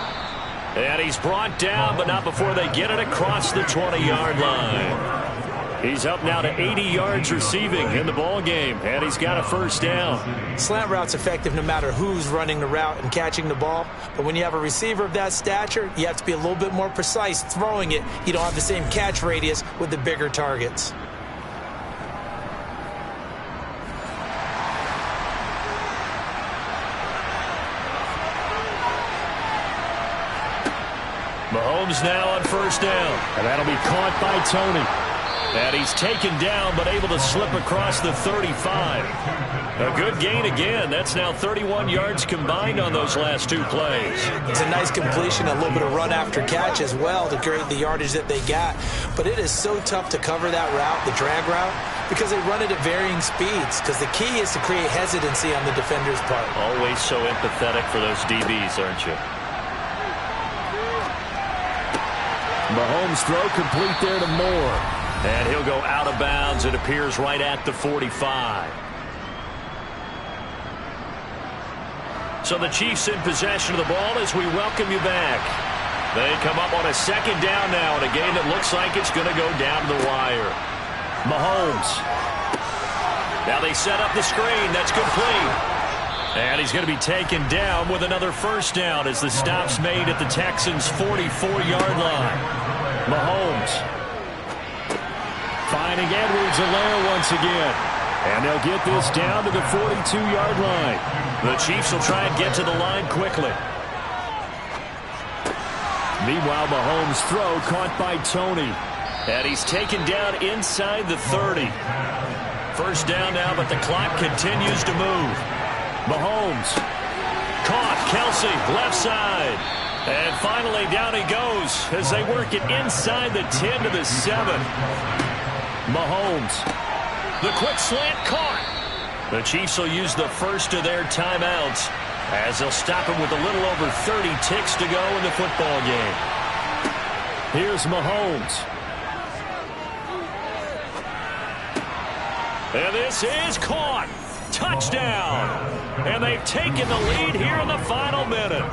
And he's brought down, but not before they get it across the 20-yard line. He's up now to 80 yards receiving in the ball game, and he's got a first down. Slant route's effective no matter who's running the route and catching the ball. But when you have a receiver of that stature, you have to be a little bit more precise throwing it. You don't have the same catch radius with the bigger targets. Mahomes now on first down. And that'll be caught by Tony. And he's taken down, but able to slip across the 35. A good gain again. That's now 31 yards combined on those last 2 plays. It's a nice completion, a little bit of run after catch as well to create the yardage that they got. But it is so tough to cover that route, the drag route, because they run it at varying speeds. Because the key is to create hesitancy on the defender's part. Always so empathetic for those DBs, aren't you? Mahomes throw complete there to Moore. And he'll go out of bounds. It appears right at the 45. So the Chiefs in possession of the ball as we welcome you back. They come up on a 2nd down now in a game that looks like it's going to go down to the wire. Mahomes. Now they set up the screen. That's complete. And he's going to be taken down with another first down as the stop's made at the Texans' 44-yard line. Mahomes finding Edwards-Helaire once again. And they'll get this down to the 42-yard line. The Chiefs will try and get to the line quickly. Meanwhile, Mahomes' throw caught by Tony. And he's taken down inside the 30. First down now, but the clock continues to move. Mahomes caught. Kelsey left side. And finally down he goes as they work it inside the 10 to the 7. Mahomes. The quick slant caught. The Chiefs will use the first of their timeouts as they'll stop him with a little over 30 ticks to go in the football game. Here's Mahomes. And this is caught. Touchdown. And they've taken the lead here in the final minute.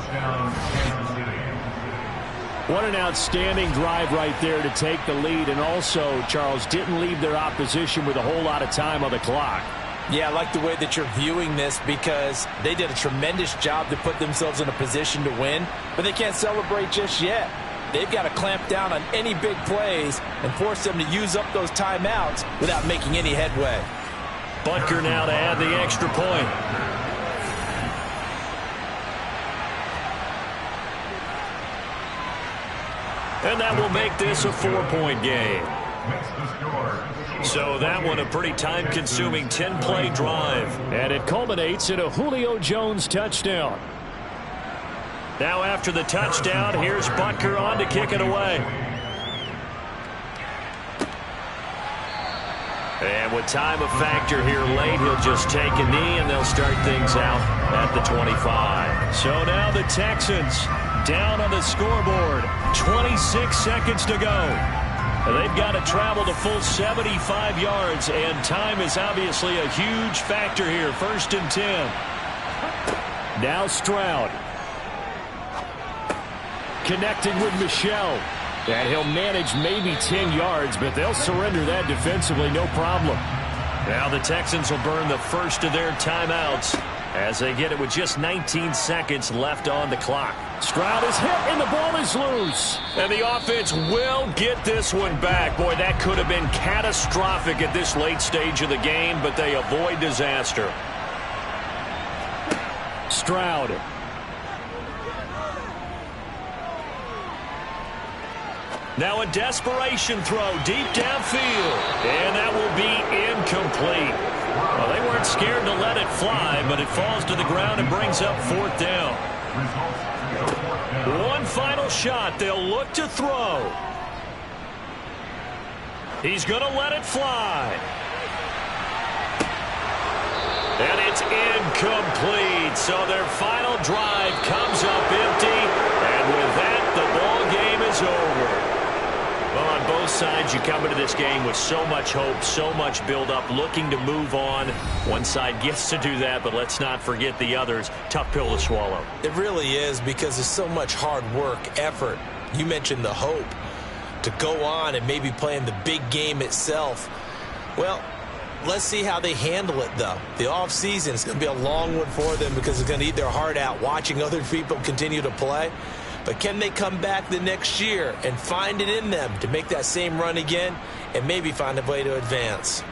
What an outstanding drive right there to take the lead. And also, Charles, didn't leave their opposition with a whole lot of time on the clock. Yeah, I like the way that you're viewing this because they did a tremendous job to put themselves in a position to win, but they can't celebrate just yet. They've got to clamp down on any big plays and force them to use up those timeouts without making any headway. Butker now to add the extra point. And that will make this a 4-point game. So that one a pretty time-consuming 10-play drive. And it culminates in a Julio Jones touchdown. Now after the touchdown, here's Butker on to kick it away. And with time a factor here late, he'll just take a knee and they'll start things out at the 25. So now the Texans down on the scoreboard. 26 seconds to go. They've got to travel the full 75 yards, and time is obviously a huge factor here. 1st and 10. Now Stroud. Connecting with Michel. And he'll manage maybe 10 yards, but they'll surrender that defensively, no problem. Now the Texans will burn the first of their timeouts as they get it with just 19 seconds left on the clock. Stroud is hit, and the ball is loose. And the offense will get this one back. Boy, that could have been catastrophic at this late stage of the game, but they avoid disaster. Stroud. Now a desperation throw deep downfield. And that will be incomplete. Well, they weren't scared to let it fly, but it falls to the ground and brings up 4th down. One final shot. They'll look to throw. He's going to let it fly. And it's incomplete. So their final drive comes up empty. And with that, the ball game is over. Well, on both sides, you come into this game with so much hope, so much build-up, looking to move on. One side gets to do that, but let's not forget the others. Tough pill to swallow. It really is, because there's so much hard work, effort. You mentioned the hope to go on and maybe play in the big game itself. Well, let's see how they handle it, though. The offseason is going to be a long one for them because it's going to eat their heart out watching other people continue to play. But can they come back the next year and find it in them to make that same run again and maybe find a way to advance?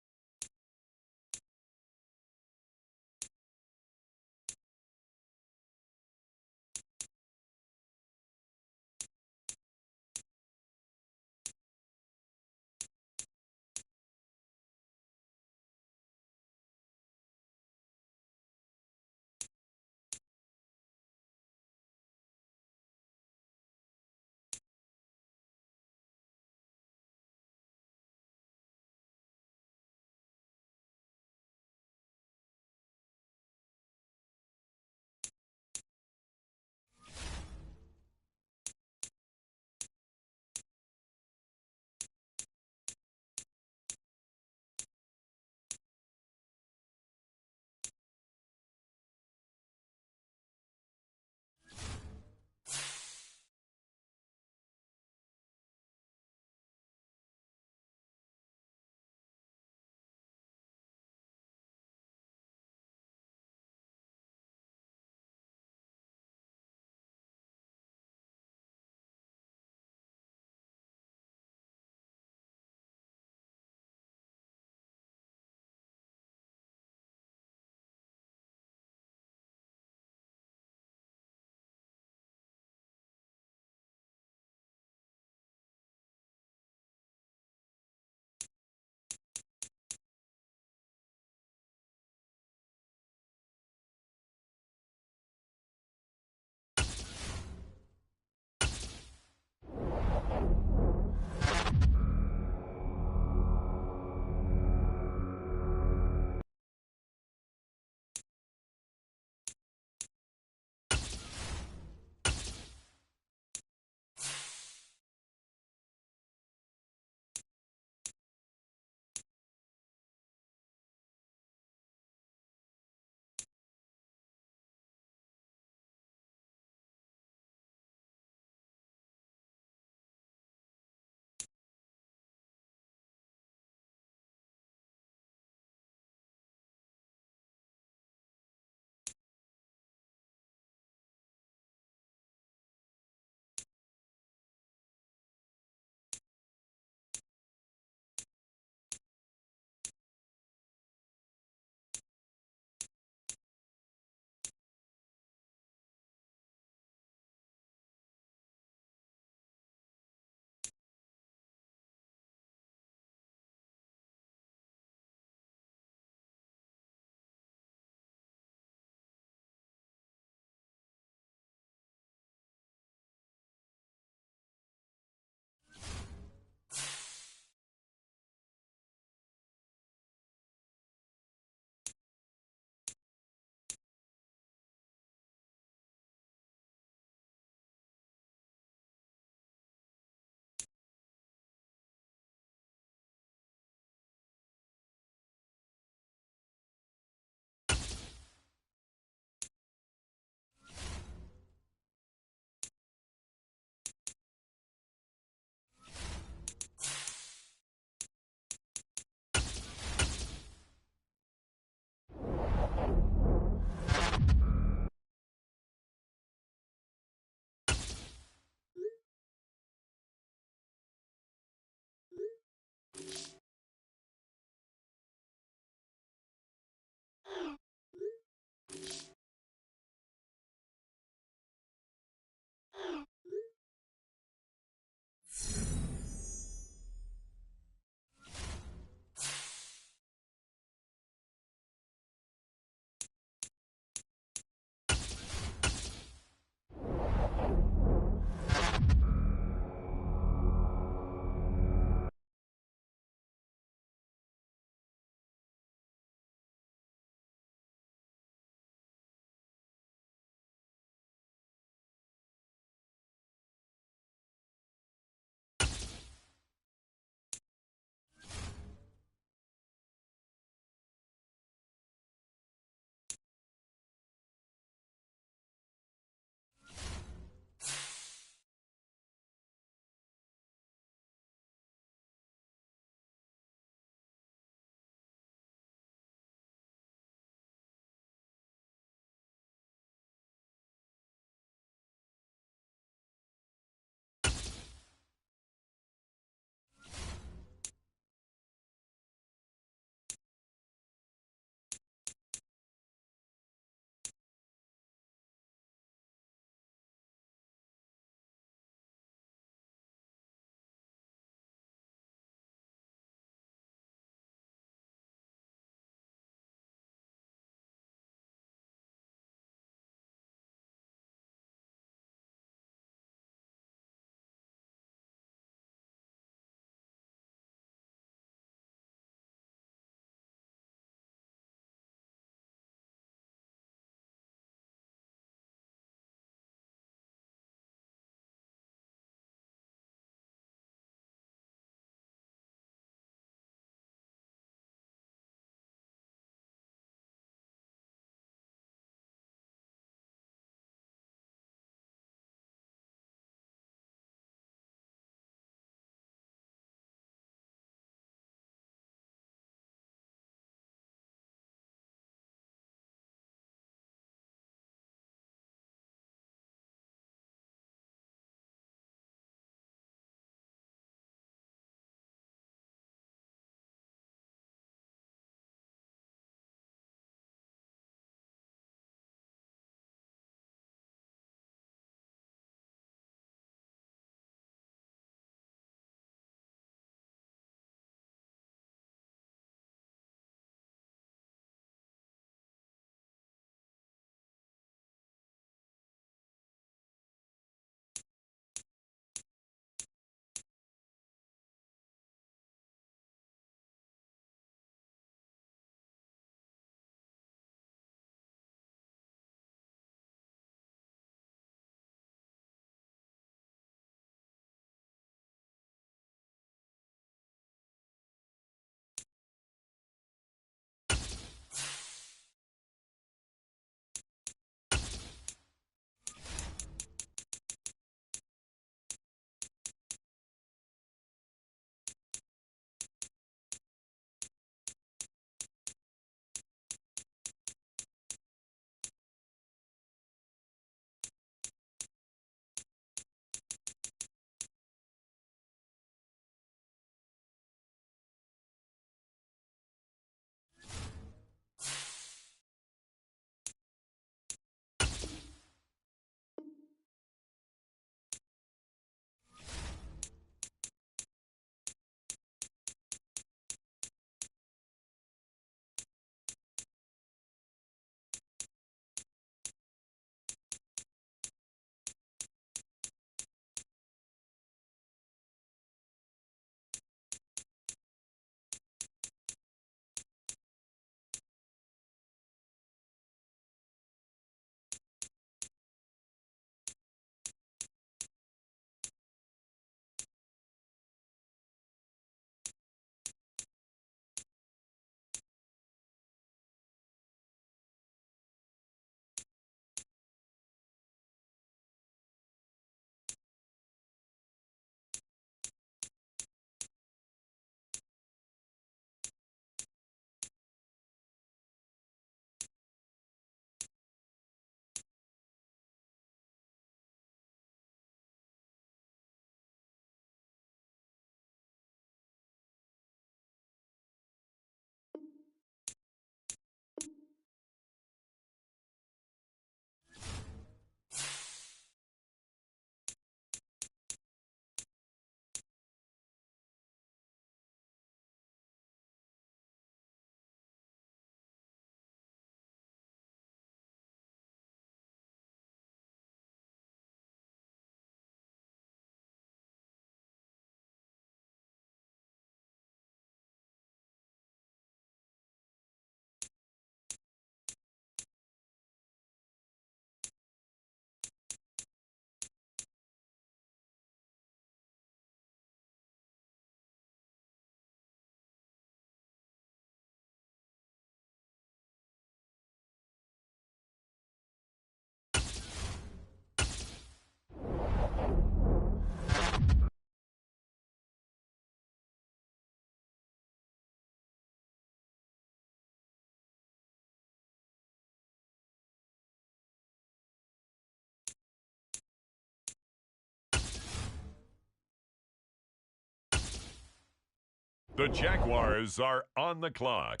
The Jaguars are on the clock.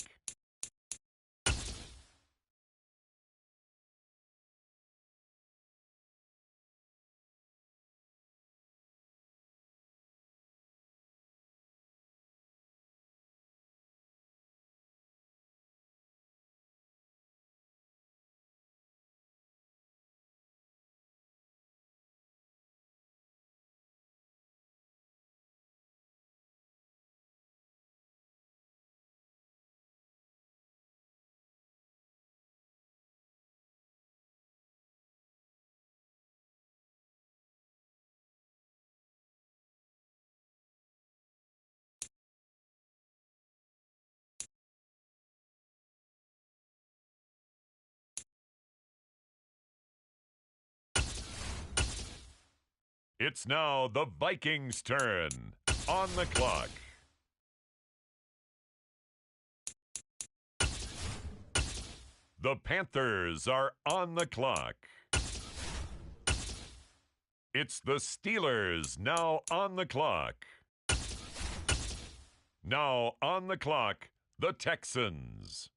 It's now the Vikings' turn. On the clock. The Panthers are on the clock. It's the Steelers now on the clock. Now on the clock, the Texans.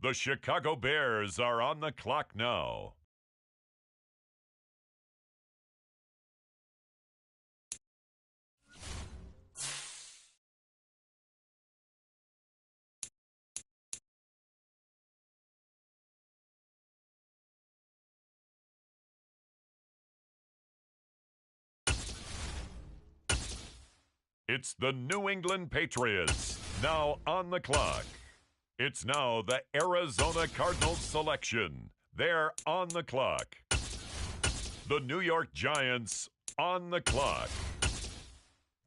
The Chicago Bears are on the clock now. It's the New England Patriots now on the clock. It's now the Arizona Cardinals selection. They're on the clock. The New York Giants on the clock.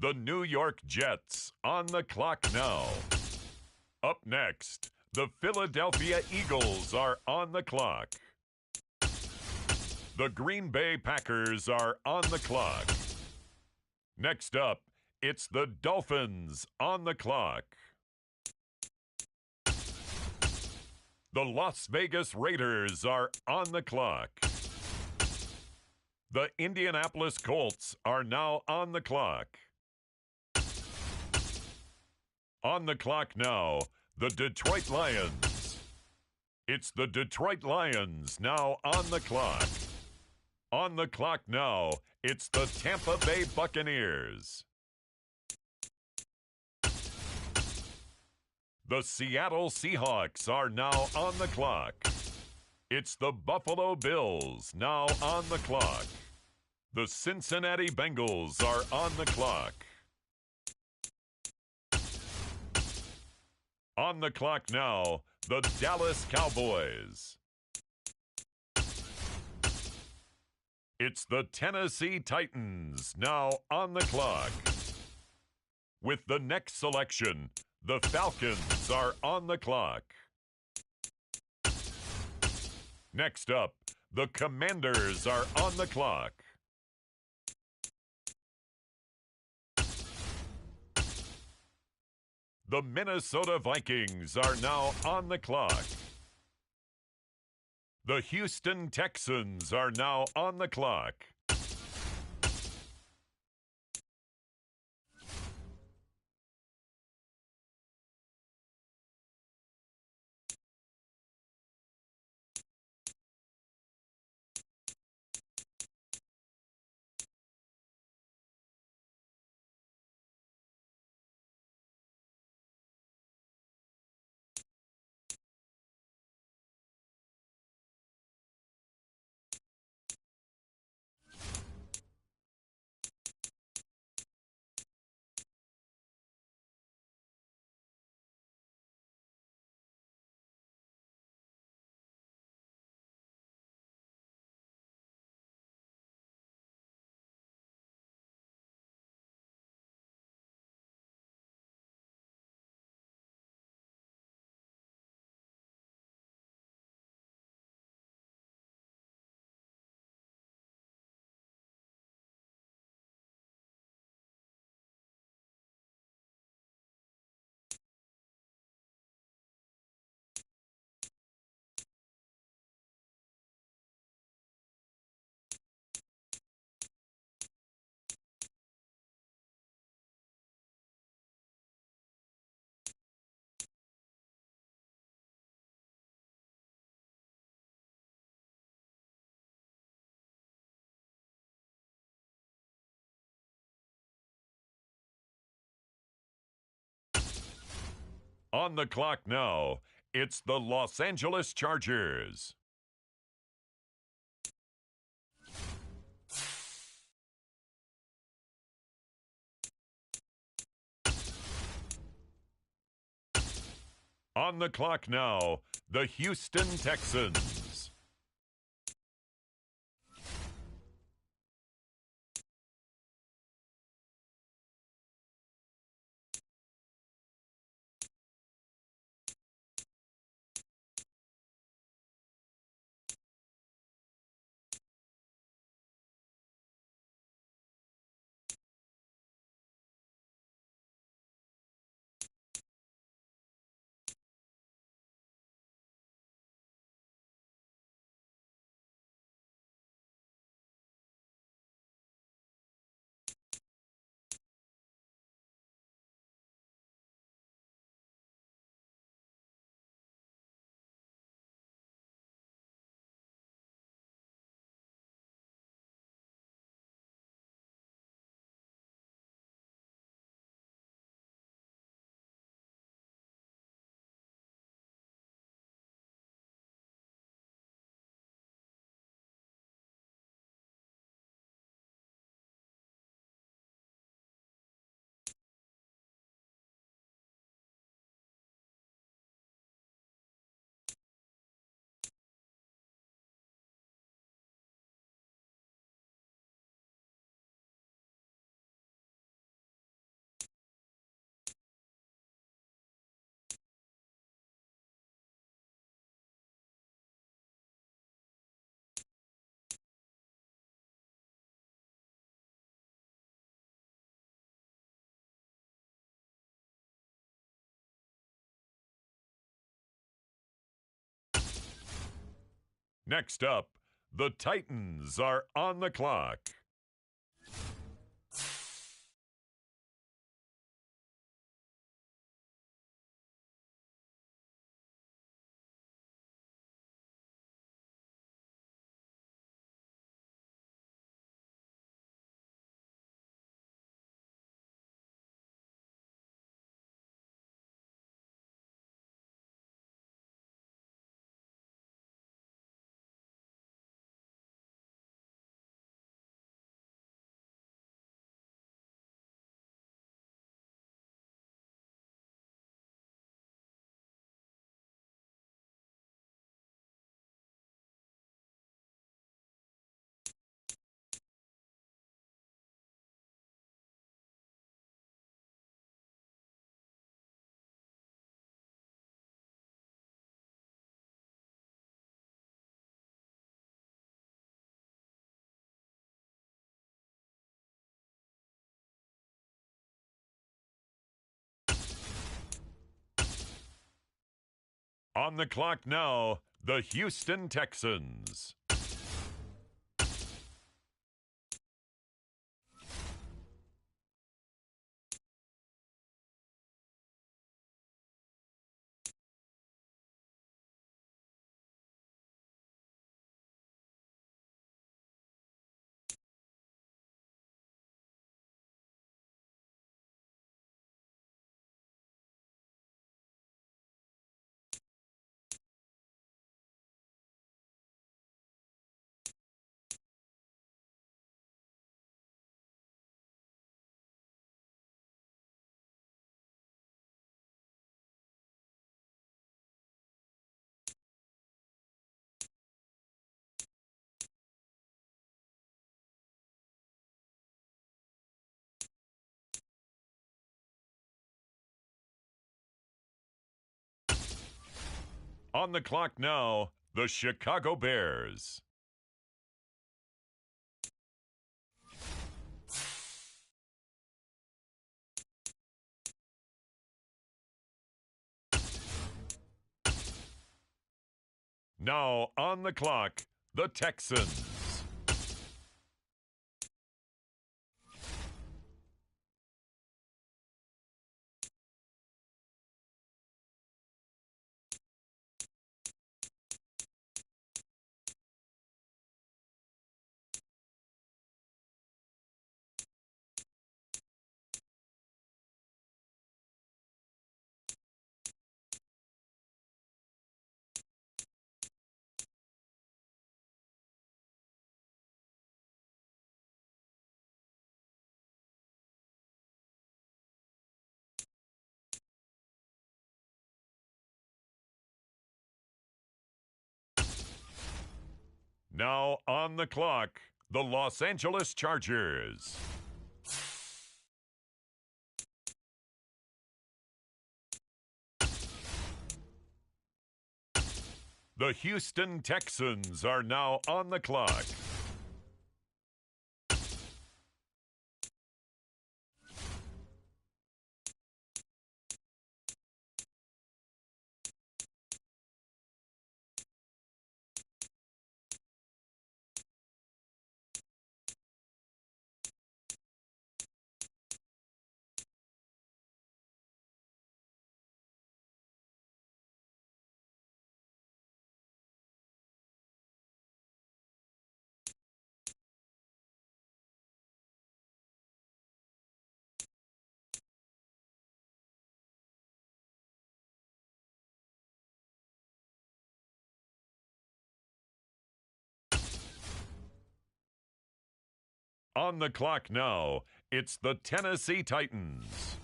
The New York Jets on the clock now. Up next, the Philadelphia Eagles are on the clock. The Green Bay Packers are on the clock. Next up, it's the Dolphins on the clock. The Las Vegas Raiders are on the clock. The Indianapolis Colts are now on the clock. On the clock now, the Detroit Lions. It's the Detroit Lions now on the clock. On the clock now, it's the Tampa Bay Buccaneers. The Seattle Seahawks are now on the clock. It's the Buffalo Bills now on the clock. The Cincinnati Bengals are on the clock. On the clock now, the Dallas Cowboys. It's the Tennessee Titans now on the clock. With the next selection, the Falcons are on the clock. Next up, the Commanders are on the clock. The Minnesota Vikings are now on the clock. The Houston Texans are now on the clock. On the clock now, it's the Los Angeles Chargers. On the clock now, the Houston Texans. Next up, the Titans are on the clock. On the clock now, the Houston Texans. On the clock now, the Chicago Bears. Now on the clock, the Texans. Now on the clock, the Los Angeles Chargers. The Houston Texans are now on the clock. On the clock now, it's the Tennessee Titans.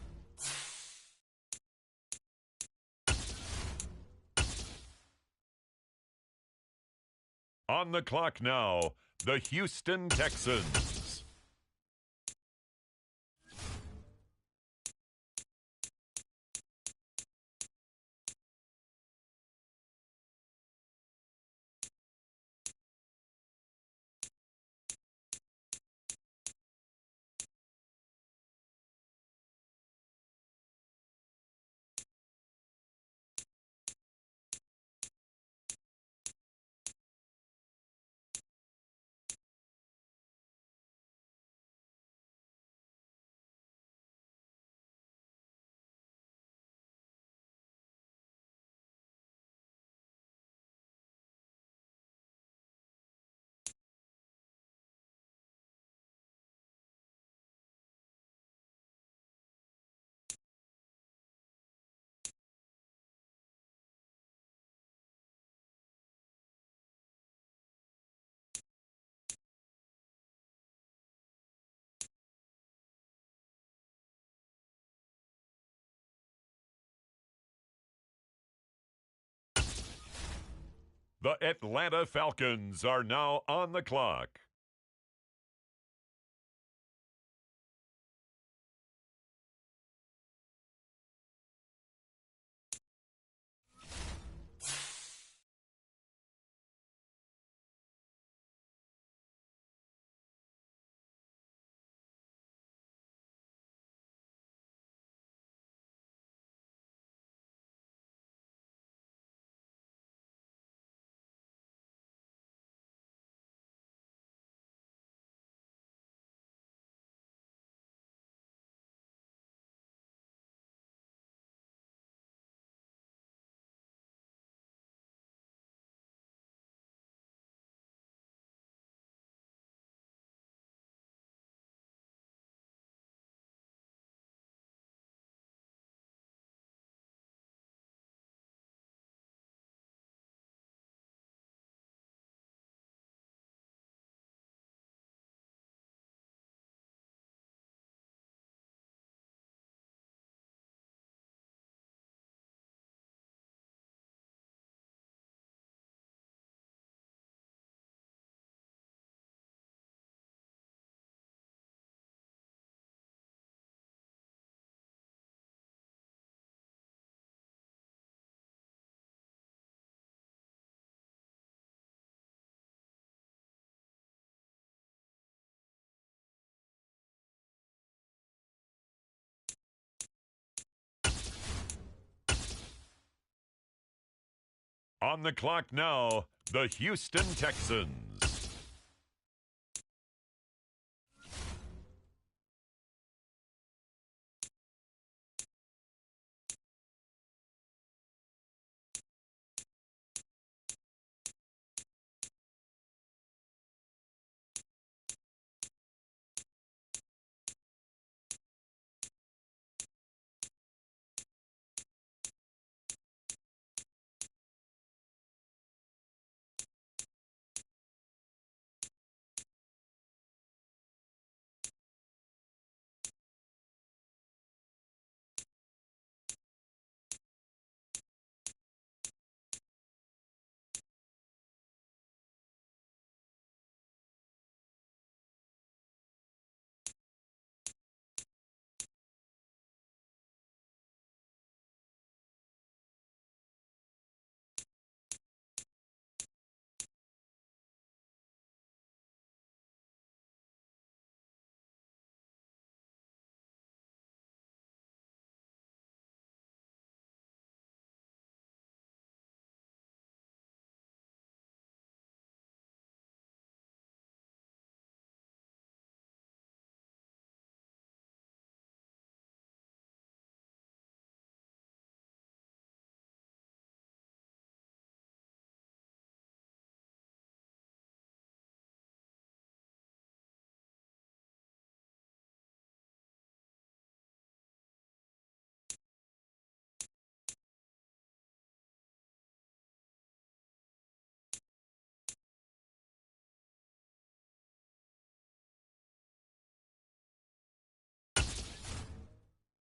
On the clock now, the Houston Texans. The Atlanta Falcons are now on the clock. On the clock now, the Houston Texans.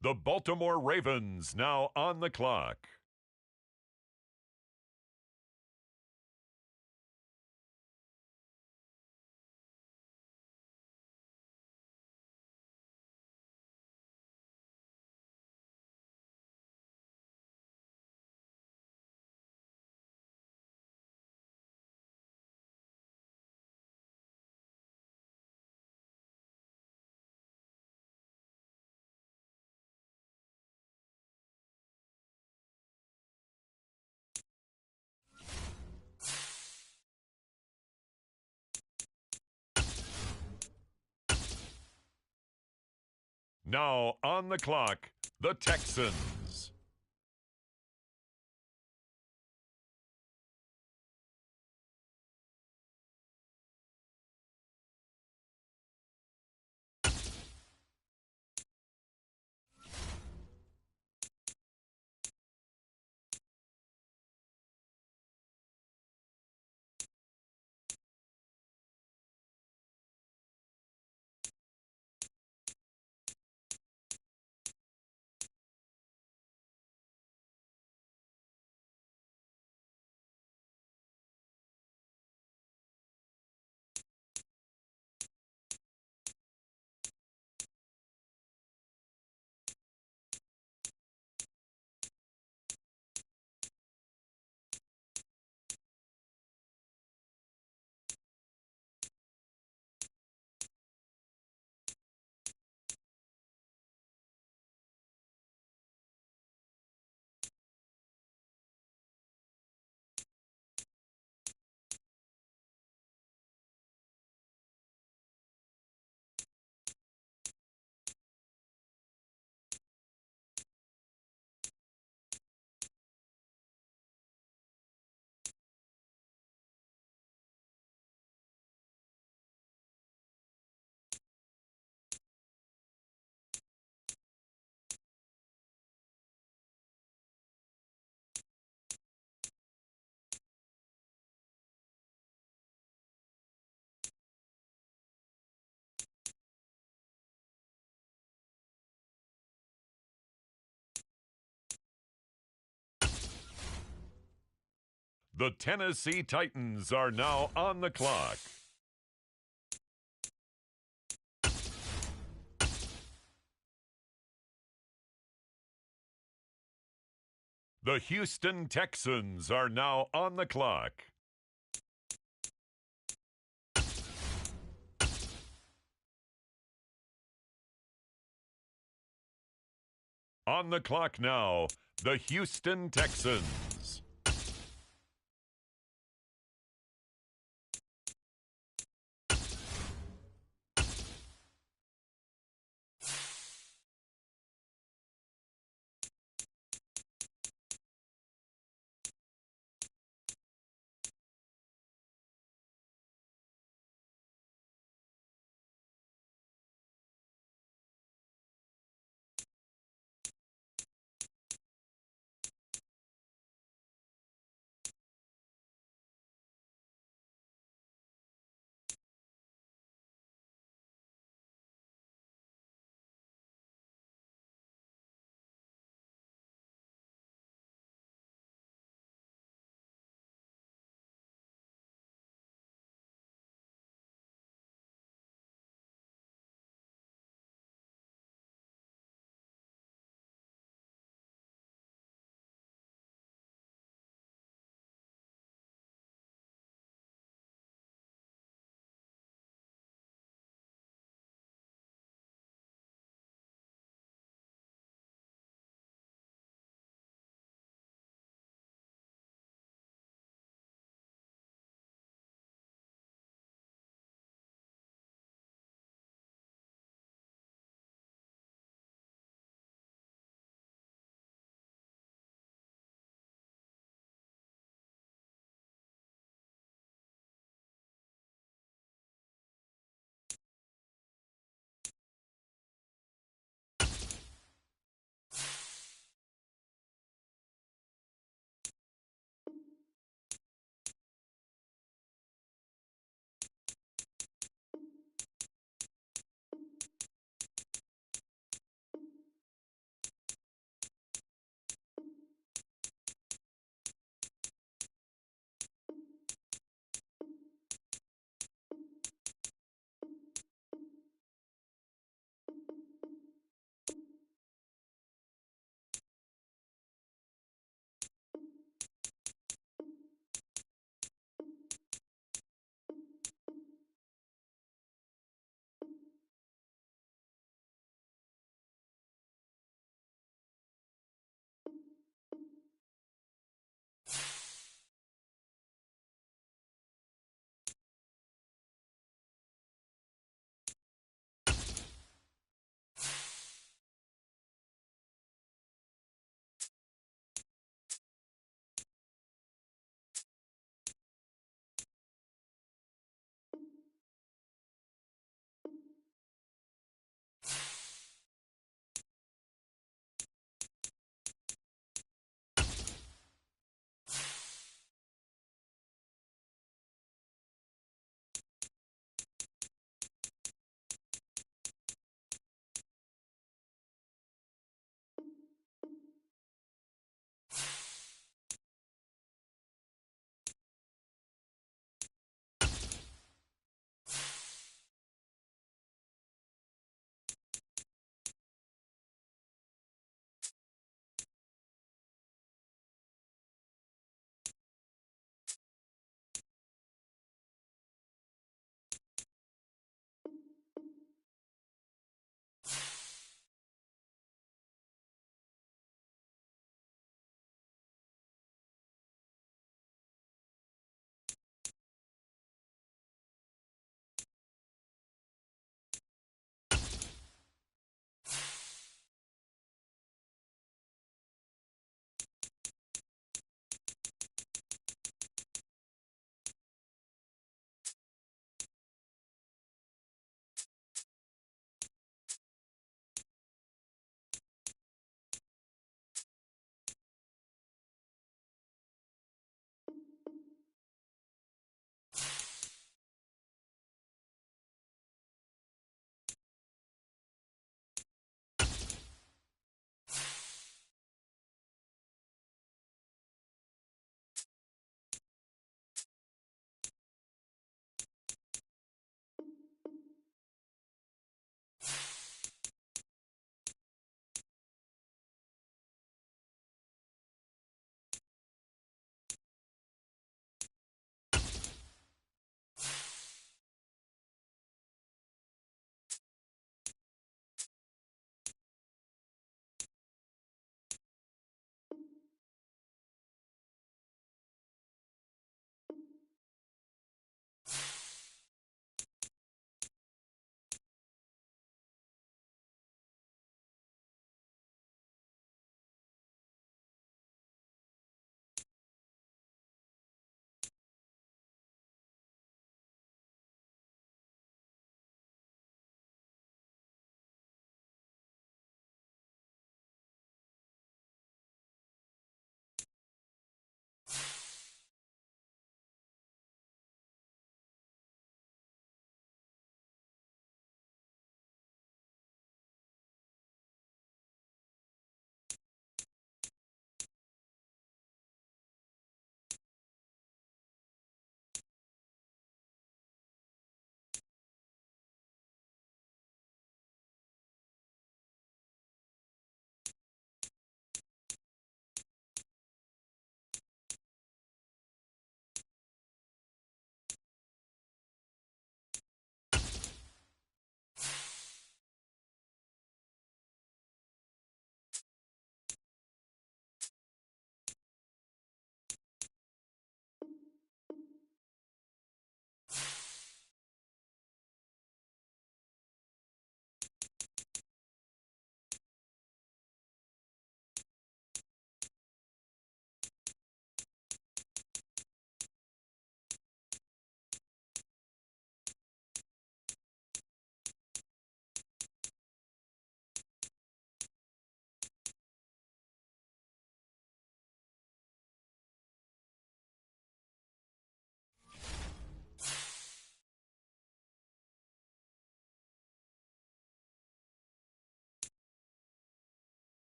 The Baltimore Ravens now on the clock. Now on the clock, the Texans. The Tennessee Titans are now on the clock. The Houston Texans are now on the clock. On the clock now, the Houston Texans.